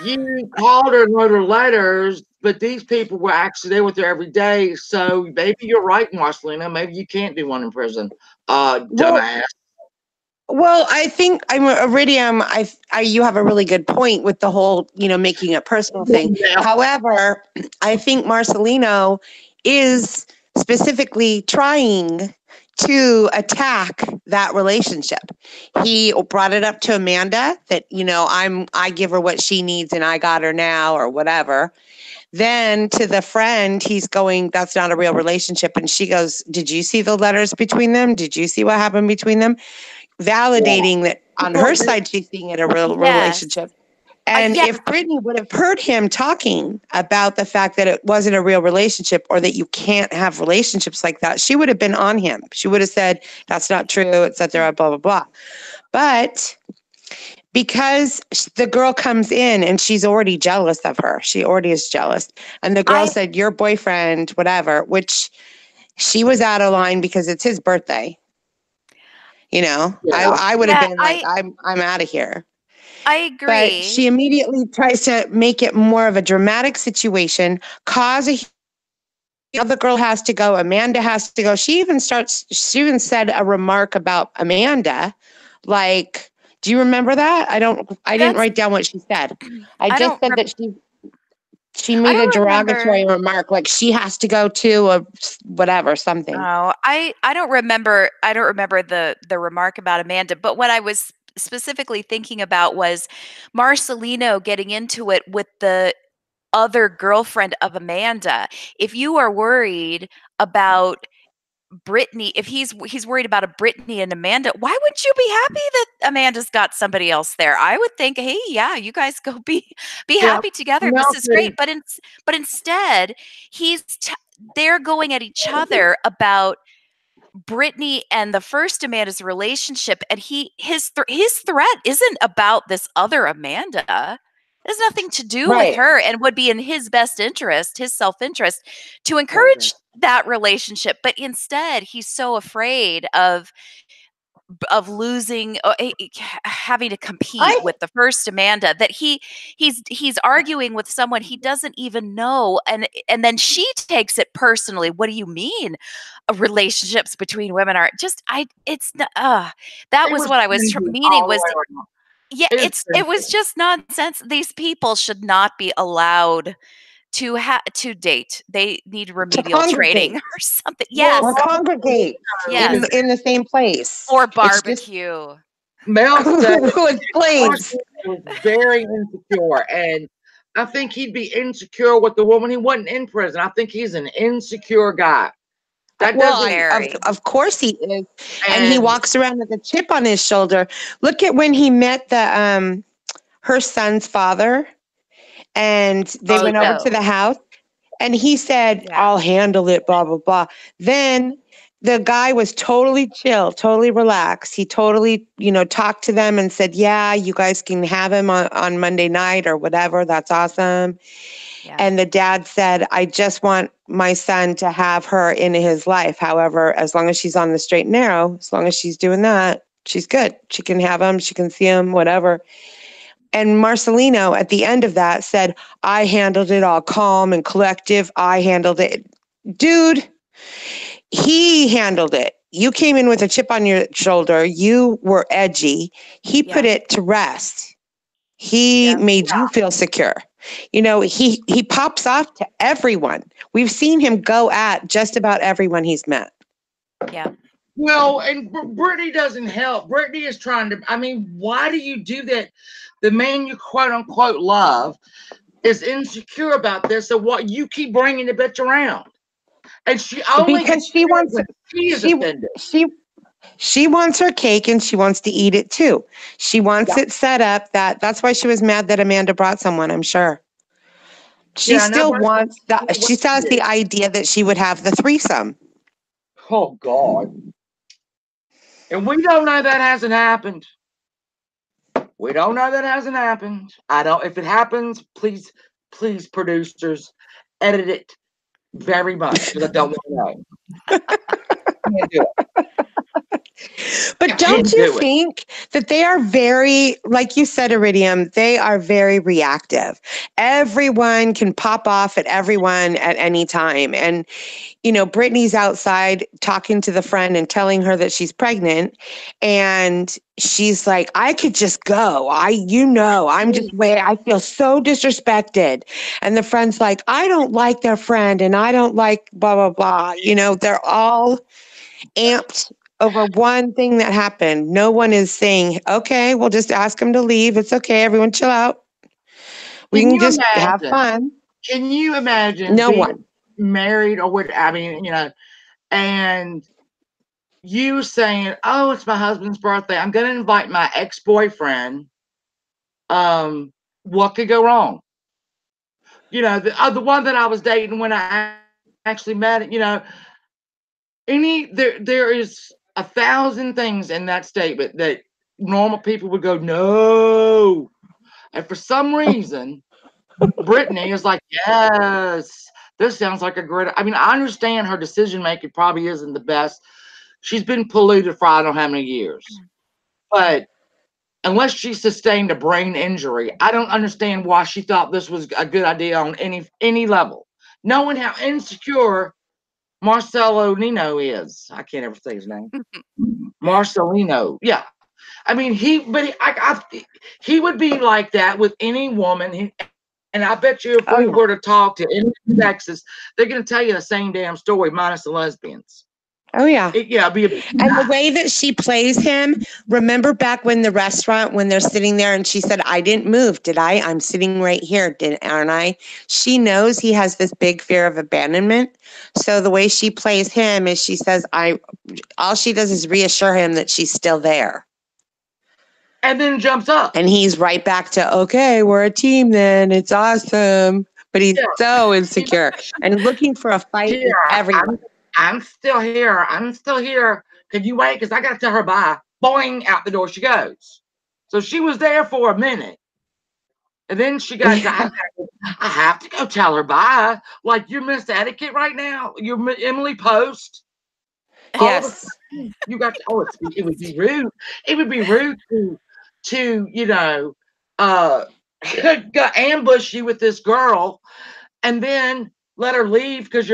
you called her and wrote her letters, but these people were actually there with her every day. So maybe you're right, Marcelino. Maybe you can't do one in prison. Dumbass. Well, I think Iridium. You have a really good point with the whole, making it personal thing. Yeah. However, I think Marcelino is specifically trying to attack that relationship. He brought it up to Amanda that, I give her what she needs and I got her now or whatever. Then to the friend, he's going, that's not a real relationship. And she goes, did you see the letters between them? Did you see what happened between them? Validating that on her side, she's seeing it a real relationship. And if Brittany would have heard him talking about the fact that it wasn't a real relationship or that you can't have relationships like that, she would have been on him. She would have said, that's not true, et cetera, blah, blah, blah. But because the girl comes in and she's already jealous of her, she already is jealous. And the girl said, your boyfriend, whatever, which she was out of line because it's his birthday. I would have been like, I'm out of here. I agree. But she immediately tries to make it more of a dramatic situation, the other girl has to go, Amanda has to go. She even said a remark about Amanda. Like, do you remember that? I didn't write down what she said. I just said that she made a derogatory remark, like she has to go to or whatever, something. Oh, I don't remember the remark about Amanda, but what I was specifically thinking about was Marcelino getting into it with the other girlfriend of Amanda. If you are worried about Brittany, if he's worried about a Brittany and Amanda, why wouldn't you be happy that Amanda's got somebody else there? I would think, hey, yeah, you guys go be happy together. This is great. But instead, they're going at each other about Brittany and the first Amanda's relationship, and his threat isn't about this other Amanda. It has nothing to do with her, and would be in his best interest, his self-interest, to encourage that relationship. But instead, he's so afraid of losing, having to compete with the first Amanda, that he's arguing with someone he doesn't even know, and then she takes it personally. What do you mean? Relationships between women are just that was what I was meaning was. Yeah, it was just nonsense. These people should not be allowed to date. They need remedial training or something. Yes, or congregate in the same place or barbecue. Mel said was very insecure, and I think he'd be insecure with the woman. He wasn't in prison. I think he's an insecure guy. That Well, doesn't. Very. of course he is. And he And walks around with a chip on his shoulder. Look at when he met the her son's father and they Oh, went over to Oh, the house and he said, yeah. I'll handle it, blah, blah, blah. Then the guy was totally chill, totally relaxed. He totally, talked to them and said, yeah, you guys can have him on Monday night or whatever. That's awesome. Yeah. And the dad said, I just want my son to have her in his life. However, as long as she's on the straight and narrow, as long as she's doing that, she's good. She can have him, she can see him, whatever. And Marcelino at the end of that said, I handled it all calm and collective. I handled it. Dude, he handled it. You came in with a chip on your shoulder. You were edgy. He put Yeah. it to rest. He Yeah. made you feel secure. He pops off to everyone. We've seen him go at just about everyone he's met. Yeah. well, and Brittany doesn't help. Brittany is trying to. I mean, why do you do that? The man you quote unquote love is insecure about this. So what you keep bringing the bitch around, and she only Because gets she mad wants when she is she offended. she wants her cake and she wants to eat it too. She wants it set up that's why she was mad that Amanda brought someone, I'm sure. She Yeah, I know, still but- wants that. what She still has she the did. idea that she would have the threesome. Oh God! And we don't know that hasn't happened. We don't know that hasn't happened. I don't. If it happens, please, producers, edit it very much because I don't want to know. Can't do it. But I don't can't you do it. think that they are very, like you said, Iridium, they are very reactive. Everyone can pop off at everyone at any time. And, Brittany's outside talking to the friend and telling her that she's pregnant. And she's like, I could just go. I'm just I feel so disrespected. And the friend's like, I don't like their friend and I don't like blah, blah, blah. They're all amped over one thing that happened. No one is saying, okay, we'll just ask him to leave. It's okay. Everyone chill out. We Can can you just have imagine? fun. Can you imagine No being one. married or what? I mean, and you saying, "Oh, it's my husband's birthday. I'm going to invite my ex-boyfriend." What could go wrong? The one that I was dating when I actually met it. There is 1,000 things in that statement that normal people would go no, and for some reason, Brittany is like, yes, this sounds like a great. I mean, I understand her decision making probably isn't the best. She's been polluted for I don't know how many years, but unless she sustained a brain injury, I don't understand why she thought this was a good idea on any level. Knowing how insecure Marcelo Nino is. I can't ever say his name. Marcelino. Yeah. I mean, he would be like that with any woman. And I bet you if we were to talk to any Texas, they're going to tell you the same damn story, minus the lesbians. Oh, yeah. And the way that she plays him, remember back when the restaurant, when they're sitting there and she said, I didn't move, did I? I'm sitting right here, aren't I? She knows he has this big fear of abandonment. So the way she plays him is she says, all she does is reassure him that she's still there. And then jumps up. And he's right back to, okay, we're a team then. It's awesome. But he's so insecure and looking for a fight with everyone. I'm still here. I'm still here. Could you wait? Because I got to tell her bye. Boing, out the door she goes. So she was there for a minute. And then she goes, I have to go tell her bye. Like, you're Miss Etiquette right now. You're Emily Post. Yes. You got to, it would be rude. It would be rude to ambush you with this girl and then let her leave because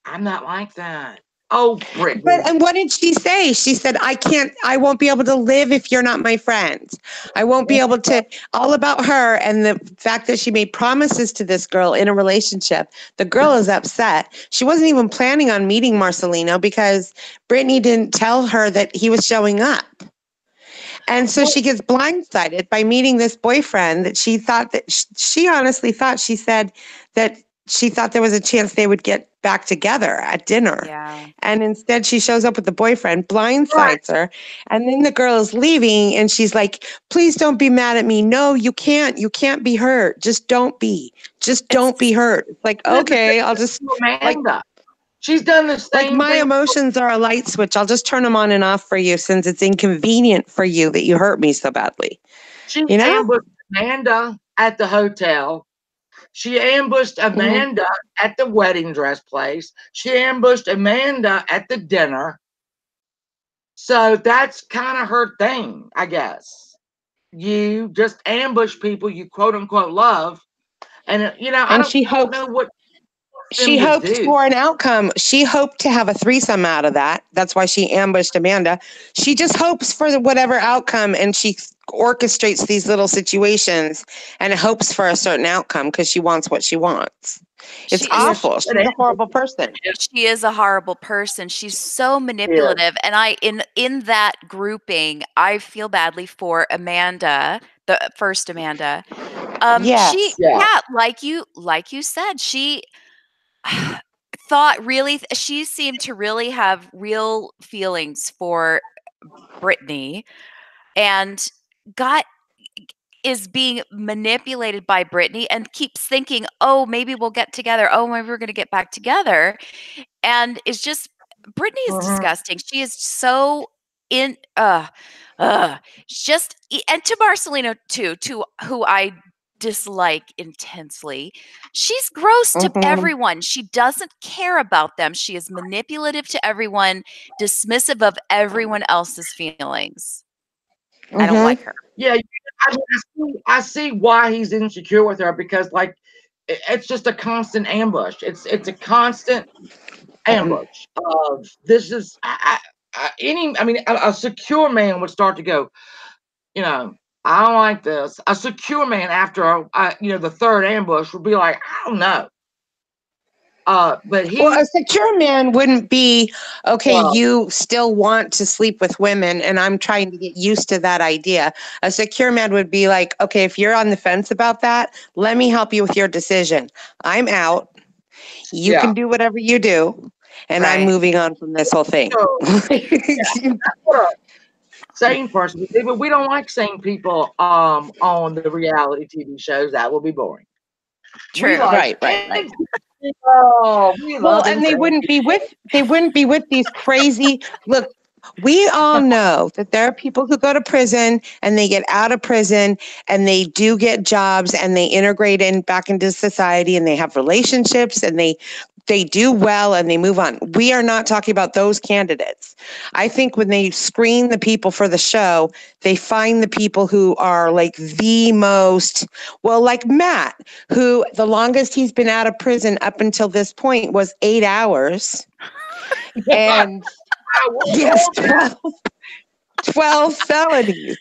I'm not like that. Oh, Brittany. And what did she say? She said, I won't be able to live if you're not my friend. I won't be able to, all about her and the fact that she made promises to this girl in a relationship. The girl is upset. She wasn't even planning on meeting Marcelino because Brittany didn't tell her that he was showing up. And so she gets blindsided by meeting this boyfriend that she thought that she honestly thought, she said that she thought there was a chance they would get back together at dinner. Yeah. And instead she shows up with the boyfriend, Right. blindsides her. And then the girl is leaving and she's like, please don't be mad at me. No, you can't. You can't be hurt. Just don't be. Just don't be hurt. It's like, okay, I'll just Amanda. She's done the like same my thing. emotions are a light switch. I'll just turn them on and off for you since it's inconvenient for you that you hurt me so badly. She You know? ambushed Amanda at the hotel. She ambushed Amanda at the wedding dress place. She ambushed Amanda at the dinner. So that's kind of her thing, I guess. You just ambush people you quote unquote love. And I And she hopes know what she them to hoped do. for an outcome. She hoped to have a threesome out of that. That's why she ambushed Amanda. She just hopes for whatever outcome, and she orchestrates these little situations and hopes for a certain outcome because she wants what she wants. It's She is- awful. She's a horrible person. She is a horrible person. She's so manipulative. And I in that grouping, I feel badly for Amanda, the first Amanda. Yes. Like you said, she she seemed to really have real feelings for Brittany and is being manipulated by Brittany and keeps thinking, oh, maybe we'll get together. Oh, maybe we're going to get back together. And it's just, Brittany is disgusting. She is so and to Marcelino too, who I dislike intensely. She's gross to everyone. She doesn't care about them. She is manipulative to everyone, dismissive of everyone else's feelings. I don't like her. Yeah, I see why he's insecure with her because, like, it's just a constant ambush. It's a constant ambush of this is a secure man would start to go, I don't like this. A secure man after the third ambush would be like, I don't know. But a secure man wouldn't be, okay, you still want to sleep with women and I'm trying to get used to that idea. A secure man would be like, okay, if you're on the fence about that, let me help you with your decision. I'm out. You can do whatever you do. And I'm moving on from this whole thing. That's what a sane person would do, but we don't like sane people on the reality TV shows. That will be boring. True. Right. Oh, and they wouldn't be with these crazy look. We all know that there are people who go to prison and they get out of prison and they do get jobs and they integrate back into society and they have relationships and they do well and they move on. We are not talking about those candidates. I think when they screen the people for the show, they find the people who are like the most, like Matt, who the longest he's been out of prison up until this point was 8 hours. And yes, 12 felonies.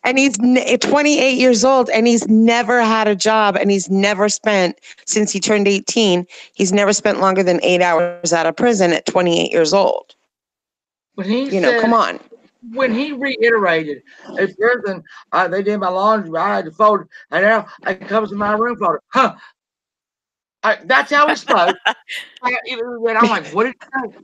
And he's 28 years old and he's never had a job and he's never spent, since he turned 18, he's never spent longer than 8 hours out of prison at 28 years old. When he said, come on. When he reiterated, at prison, they did my laundry, I had to fold it, and now it comes in my room folded. That's how he spoke. And I'm like, what did you say?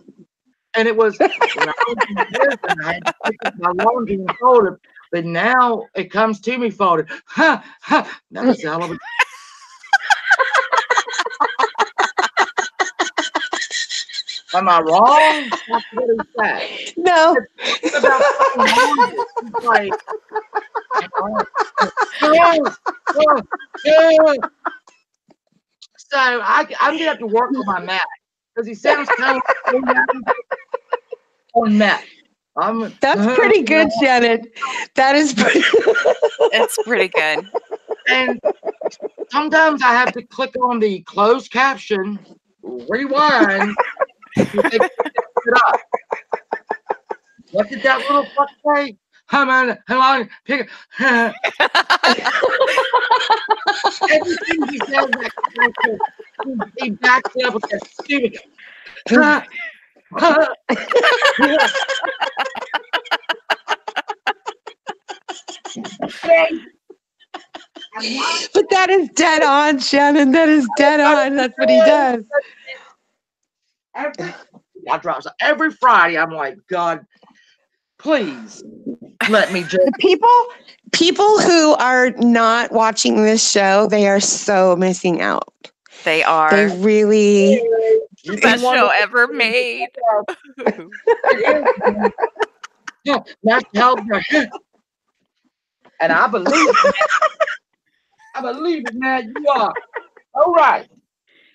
And it was, when I was in prison, I had to pick up my laundry and fold it, but now it comes to me folded. That's a hell of a... Am I wrong? That's what he said. No. It's about like, so I'm gonna have to work on my math because he sounds kind of on math. That's pretty good, Shannon. That is pretty. It's pretty good. And sometimes I have to click on the closed caption, rewind. What did that little fuck say? Come on, pick everything he says, he backs it up with that stupid. But that is dead on, Shannon. That is dead on. That's what he does. Every Friday, I'm like, God, please let me just. The people who are not watching this show, they are so missing out. They are They really. best show ever made. And I believe it. I believe it, man. You are all right.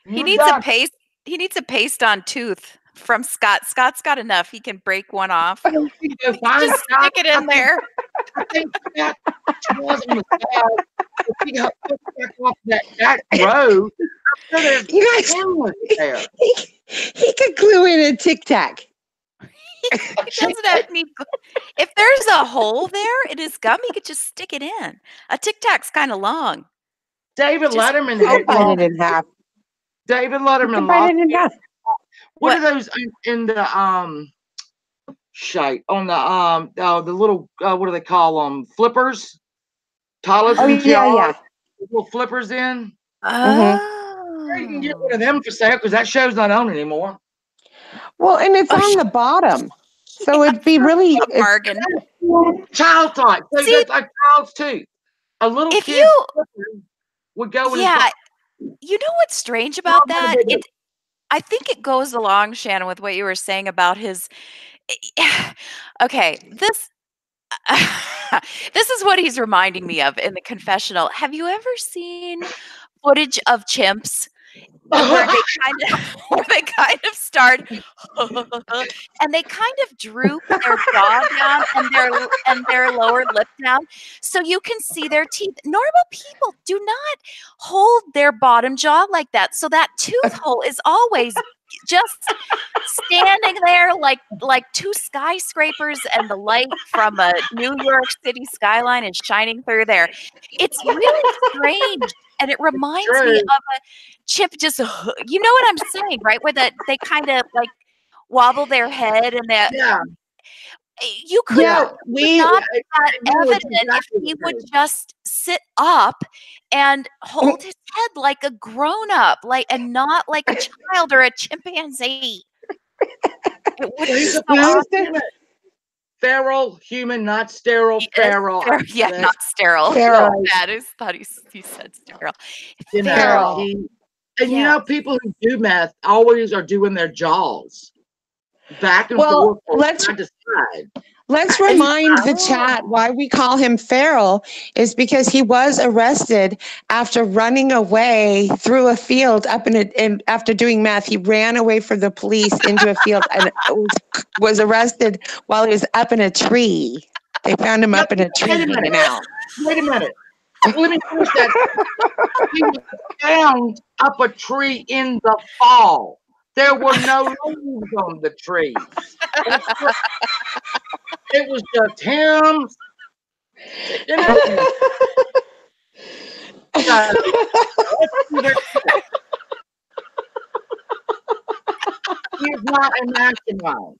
He needs a paste. He needs a paste on tooth from Scott. Scott's got enough. He can break one off. Just stick it in there. I think that was on the side. He got put back off that road. You guys, he could glue in a Tic Tac. He doesn't have any. If there's a hole there in his gum, he could just stick it in. A Tic Tac's kind of long. David Letterman I'll bite it in half. David Letterman bite it in half. What are those in the shite on the little what do they call them? Flippers? Tyler's yeah. Little flippers in. Oh. You can get rid of them for sale because that show's not on anymore. Well, and it's on the bottom, so it'd be really a bargain. Child type. So See, that's like child's tooth. A little if kid would go in. Yeah, you know what's strange about that? I think it goes along, Shannon, with what you were saying about his. Okay, this is what he's reminding me of in the confessional. Have you ever seen footage of chimps where they kind of start and they kind of droop their jaw down and their lower lip down so you can see their teeth? Normal people do not hold their bottom jaw like that, so that tooth hole is always just standing there like two skyscrapers and the light from a New York City skyline is shining through there. It's really strange. And it reminds me of a chimp just, you know what I'm saying, right? Where they kind of like wobble their head and that. Yeah. You could not be that evident if he would just sit up and hold his head like a grown-up, and not like a child or a chimpanzee. It would be so awesome. Feral, human, not sterile. Feral. Yeah, not sterile. Feral. I thought he said sterile. Feral. And you know, people who do meth always are doing their jaws back and forth. Let's remind the chat why we call him feral is because he was arrested after running away through a field and after doing meth. He ran away from the police into a field and was arrested while he was up in a tree. They found him up in a tree hanging out. Wait a minute. Let me finish that. He was found up a tree in the fall. There were no leaves on the trees. It was just him. He's not a mastermind.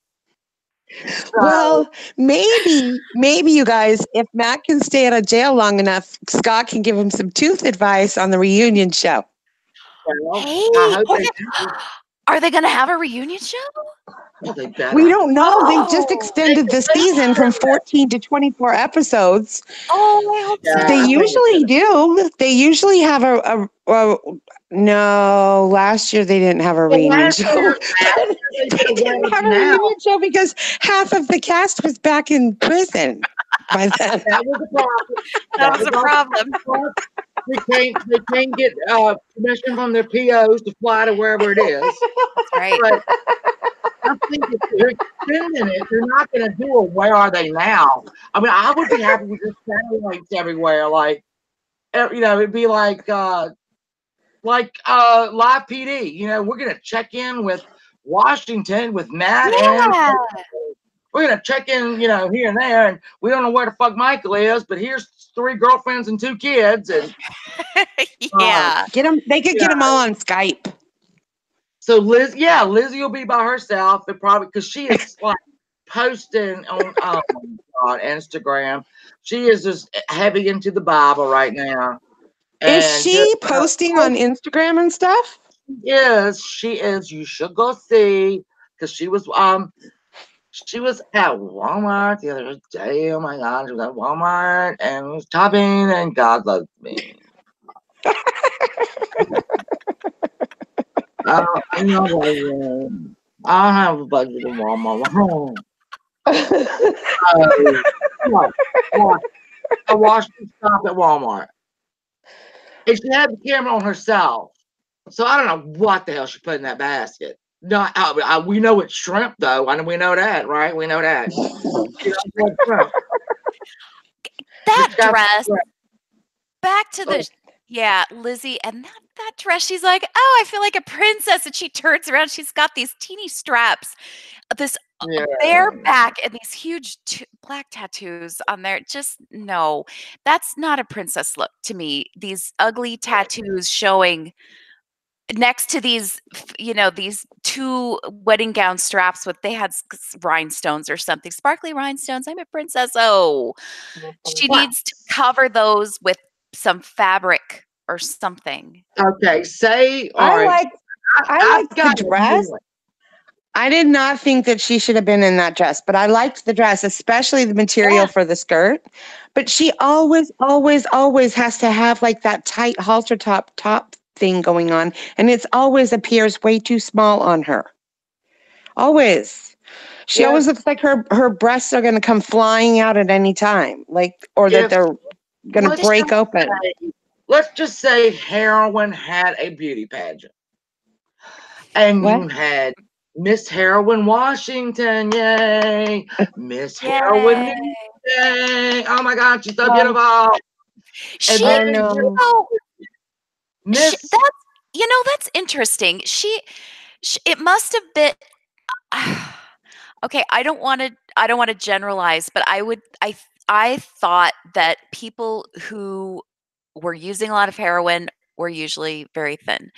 Well, maybe you guys, if Matt can stay out of jail long enough, Scott can give him some tooth advice on the reunion show. Well, hey, are they going to have a reunion show? Well, we don't know. They just extended the season from 14 to 24 episodes. Oh, I hope so. They usually do. They usually have no, last year they didn't have a reunion show. They didn't have a reunion show because half of the cast was back in prison by then. That was a problem. That was a problem. They can't get permission from their POs to fly to wherever it is. That's right. But I think if they're extending it, they're not going to do a Where Are They Now? I mean, I would be happy with just satellites everywhere. Like, you know, it'd be like Live PD. You know, we're going to check in with Washington with Matt and we're going to check in, you know, here and there. And we don't know where the fuck Michael is, but here's 3 girlfriends and 2 kids. And get them. They could get them all on Skype. So Lizzie will be by herself, and probably because she is like posting on Instagram. She is just heavy into the Bible right now. Is And she posting on Instagram and stuff? she is. You should go see, because she was at Walmart the other day. Oh my God, she was at Walmart and was shopping, and God loves me. I'm not like, I don't have a budget in Walmart. I watched her stop at Walmart. And she had the camera on herself. So I don't know what the hell she put in that basket. No, we know it's shrimp, though. I know we know that, right? We know that. That dress. Back to the Lizzie, and that dress. She's like, oh, I feel like a princess, and she turns around. She's got these teeny straps, this bare back, and these huge black tattoos on there. Just no, that's not a princess look to me. These ugly tattoos showing next to these, these two wedding gown straps with they had rhinestones or something, sparkly rhinestones. I'm a princess. Oh, she needs to cover those with some fabric or something. Okay, I like the dress. I did not think that she should have been in that dress, but I liked the dress, especially the material for the skirt. But she always, always, always has to have like that tight halter top thing going on, and it always appears way too small on her. Always. She always looks like her breasts are going to come flying out at any time, that they're going to break open. Let's just say Heroin had a beauty pageant. And you had Miss Heroin Washington, yay! Miss Heroin, yay! Oh my God, she's so beautiful. That's interesting. It must have been. Okay, I don't want to generalize, but I thought that people who were using a lot of heroin were usually very thin.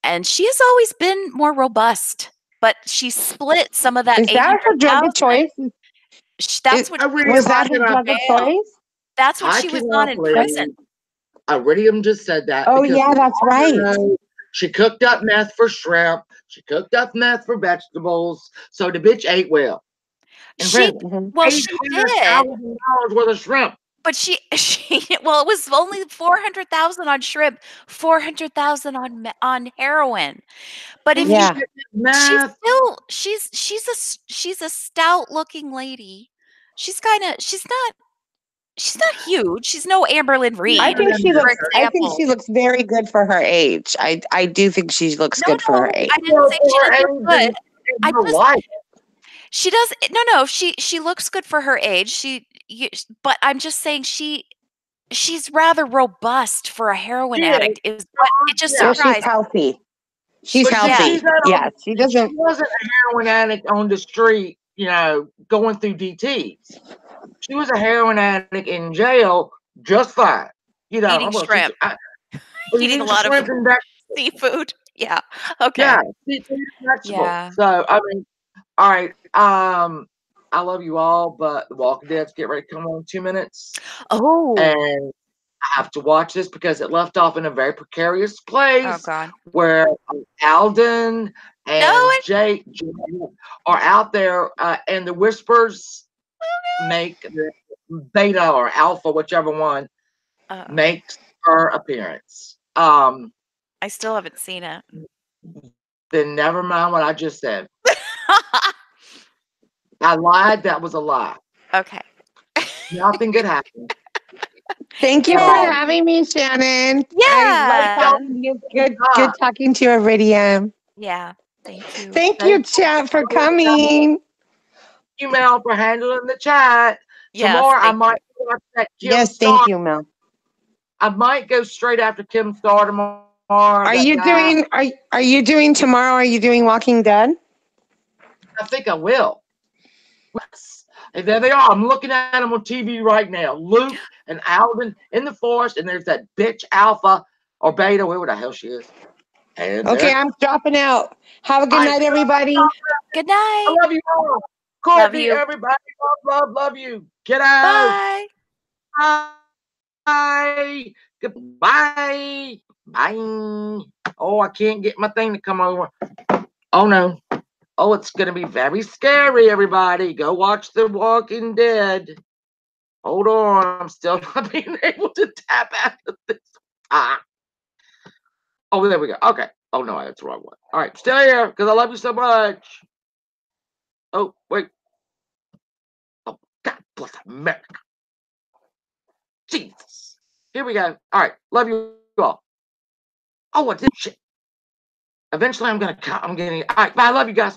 And she has always been more robust, but she split some of that. Is that her drug of choice? That's what was that her drug of choice? That's what she was on in prison. Iridium just said that. Oh yeah, that's right. She cooked up meth for shrimp. She cooked up meth for vegetables. So the bitch ate well. She did. $800,000 worth of shrimp. But she it was only 400,000 on shrimp, 400,000 on heroin. But if she's a stout looking lady. She's not huge. She's no Amberlyn Reed. I think she looks very good for her age. I do think she looks good for her age. I didn't say she doesn't look good. She does no. She looks good for her age. But I'm just saying she's rather robust for a heroin addict. It just surprised. She's healthy. She's healthy. Yeah, she doesn't. She wasn't a heroin addict on the street, going through DTs. She was a heroin addict in jail, just fine. Eating shrimp. Eating a lot of seafood. Yeah. Okay. Yeah. Yeah. So I mean, all right. I love you all, but The Walking Dead's get ready to come on in 2 minutes. Oh. And I have to watch this because it left off in a very precarious place where Alden and Jake are out there, and the Whispers make the Beta or Alpha, whichever one, makes her appearance. I still haven't seen it. Then never mind what I just said. I lied. That was a lie. Okay. Nothing good happened. Thank you for having me, Shannon. Yeah. I like talking to you. Good talking to you, Iridium. Yeah. Thank you. Thank you, chat, for coming. Email for handling the chat. Yes, tomorrow I might watch that Kim thank you, Mel. I might go straight after Kim Starr tomorrow. Are you doing tomorrow? Are you doing Walking Dead? I think I will. And there they are. I'm looking at them on TV right now. Luke and Alden in the forest, and there's that bitch Alpha or Beta, whoever the hell she is. And okay, I'm dropping out. Have a good night, everybody. Good night. I love you all. Courtney, everybody. Love you. Get out. Bye. Bye. everybody. Goodbye. Bye. Oh, I can't get my thing to come over. Oh, no. Oh, it's going to be very scary, everybody. Go watch The Walking Dead. Hold on. I'm still not being able to tap out of this. Oh, there we go. Okay. Oh, no, that's the wrong one. All right. Stay here because I love you so much. Oh, wait. Oh, God bless America. Jesus. Here we go. All right. Love you all. Oh, I did shit. Eventually, I'm going to cut. All right. Bye. I love you guys.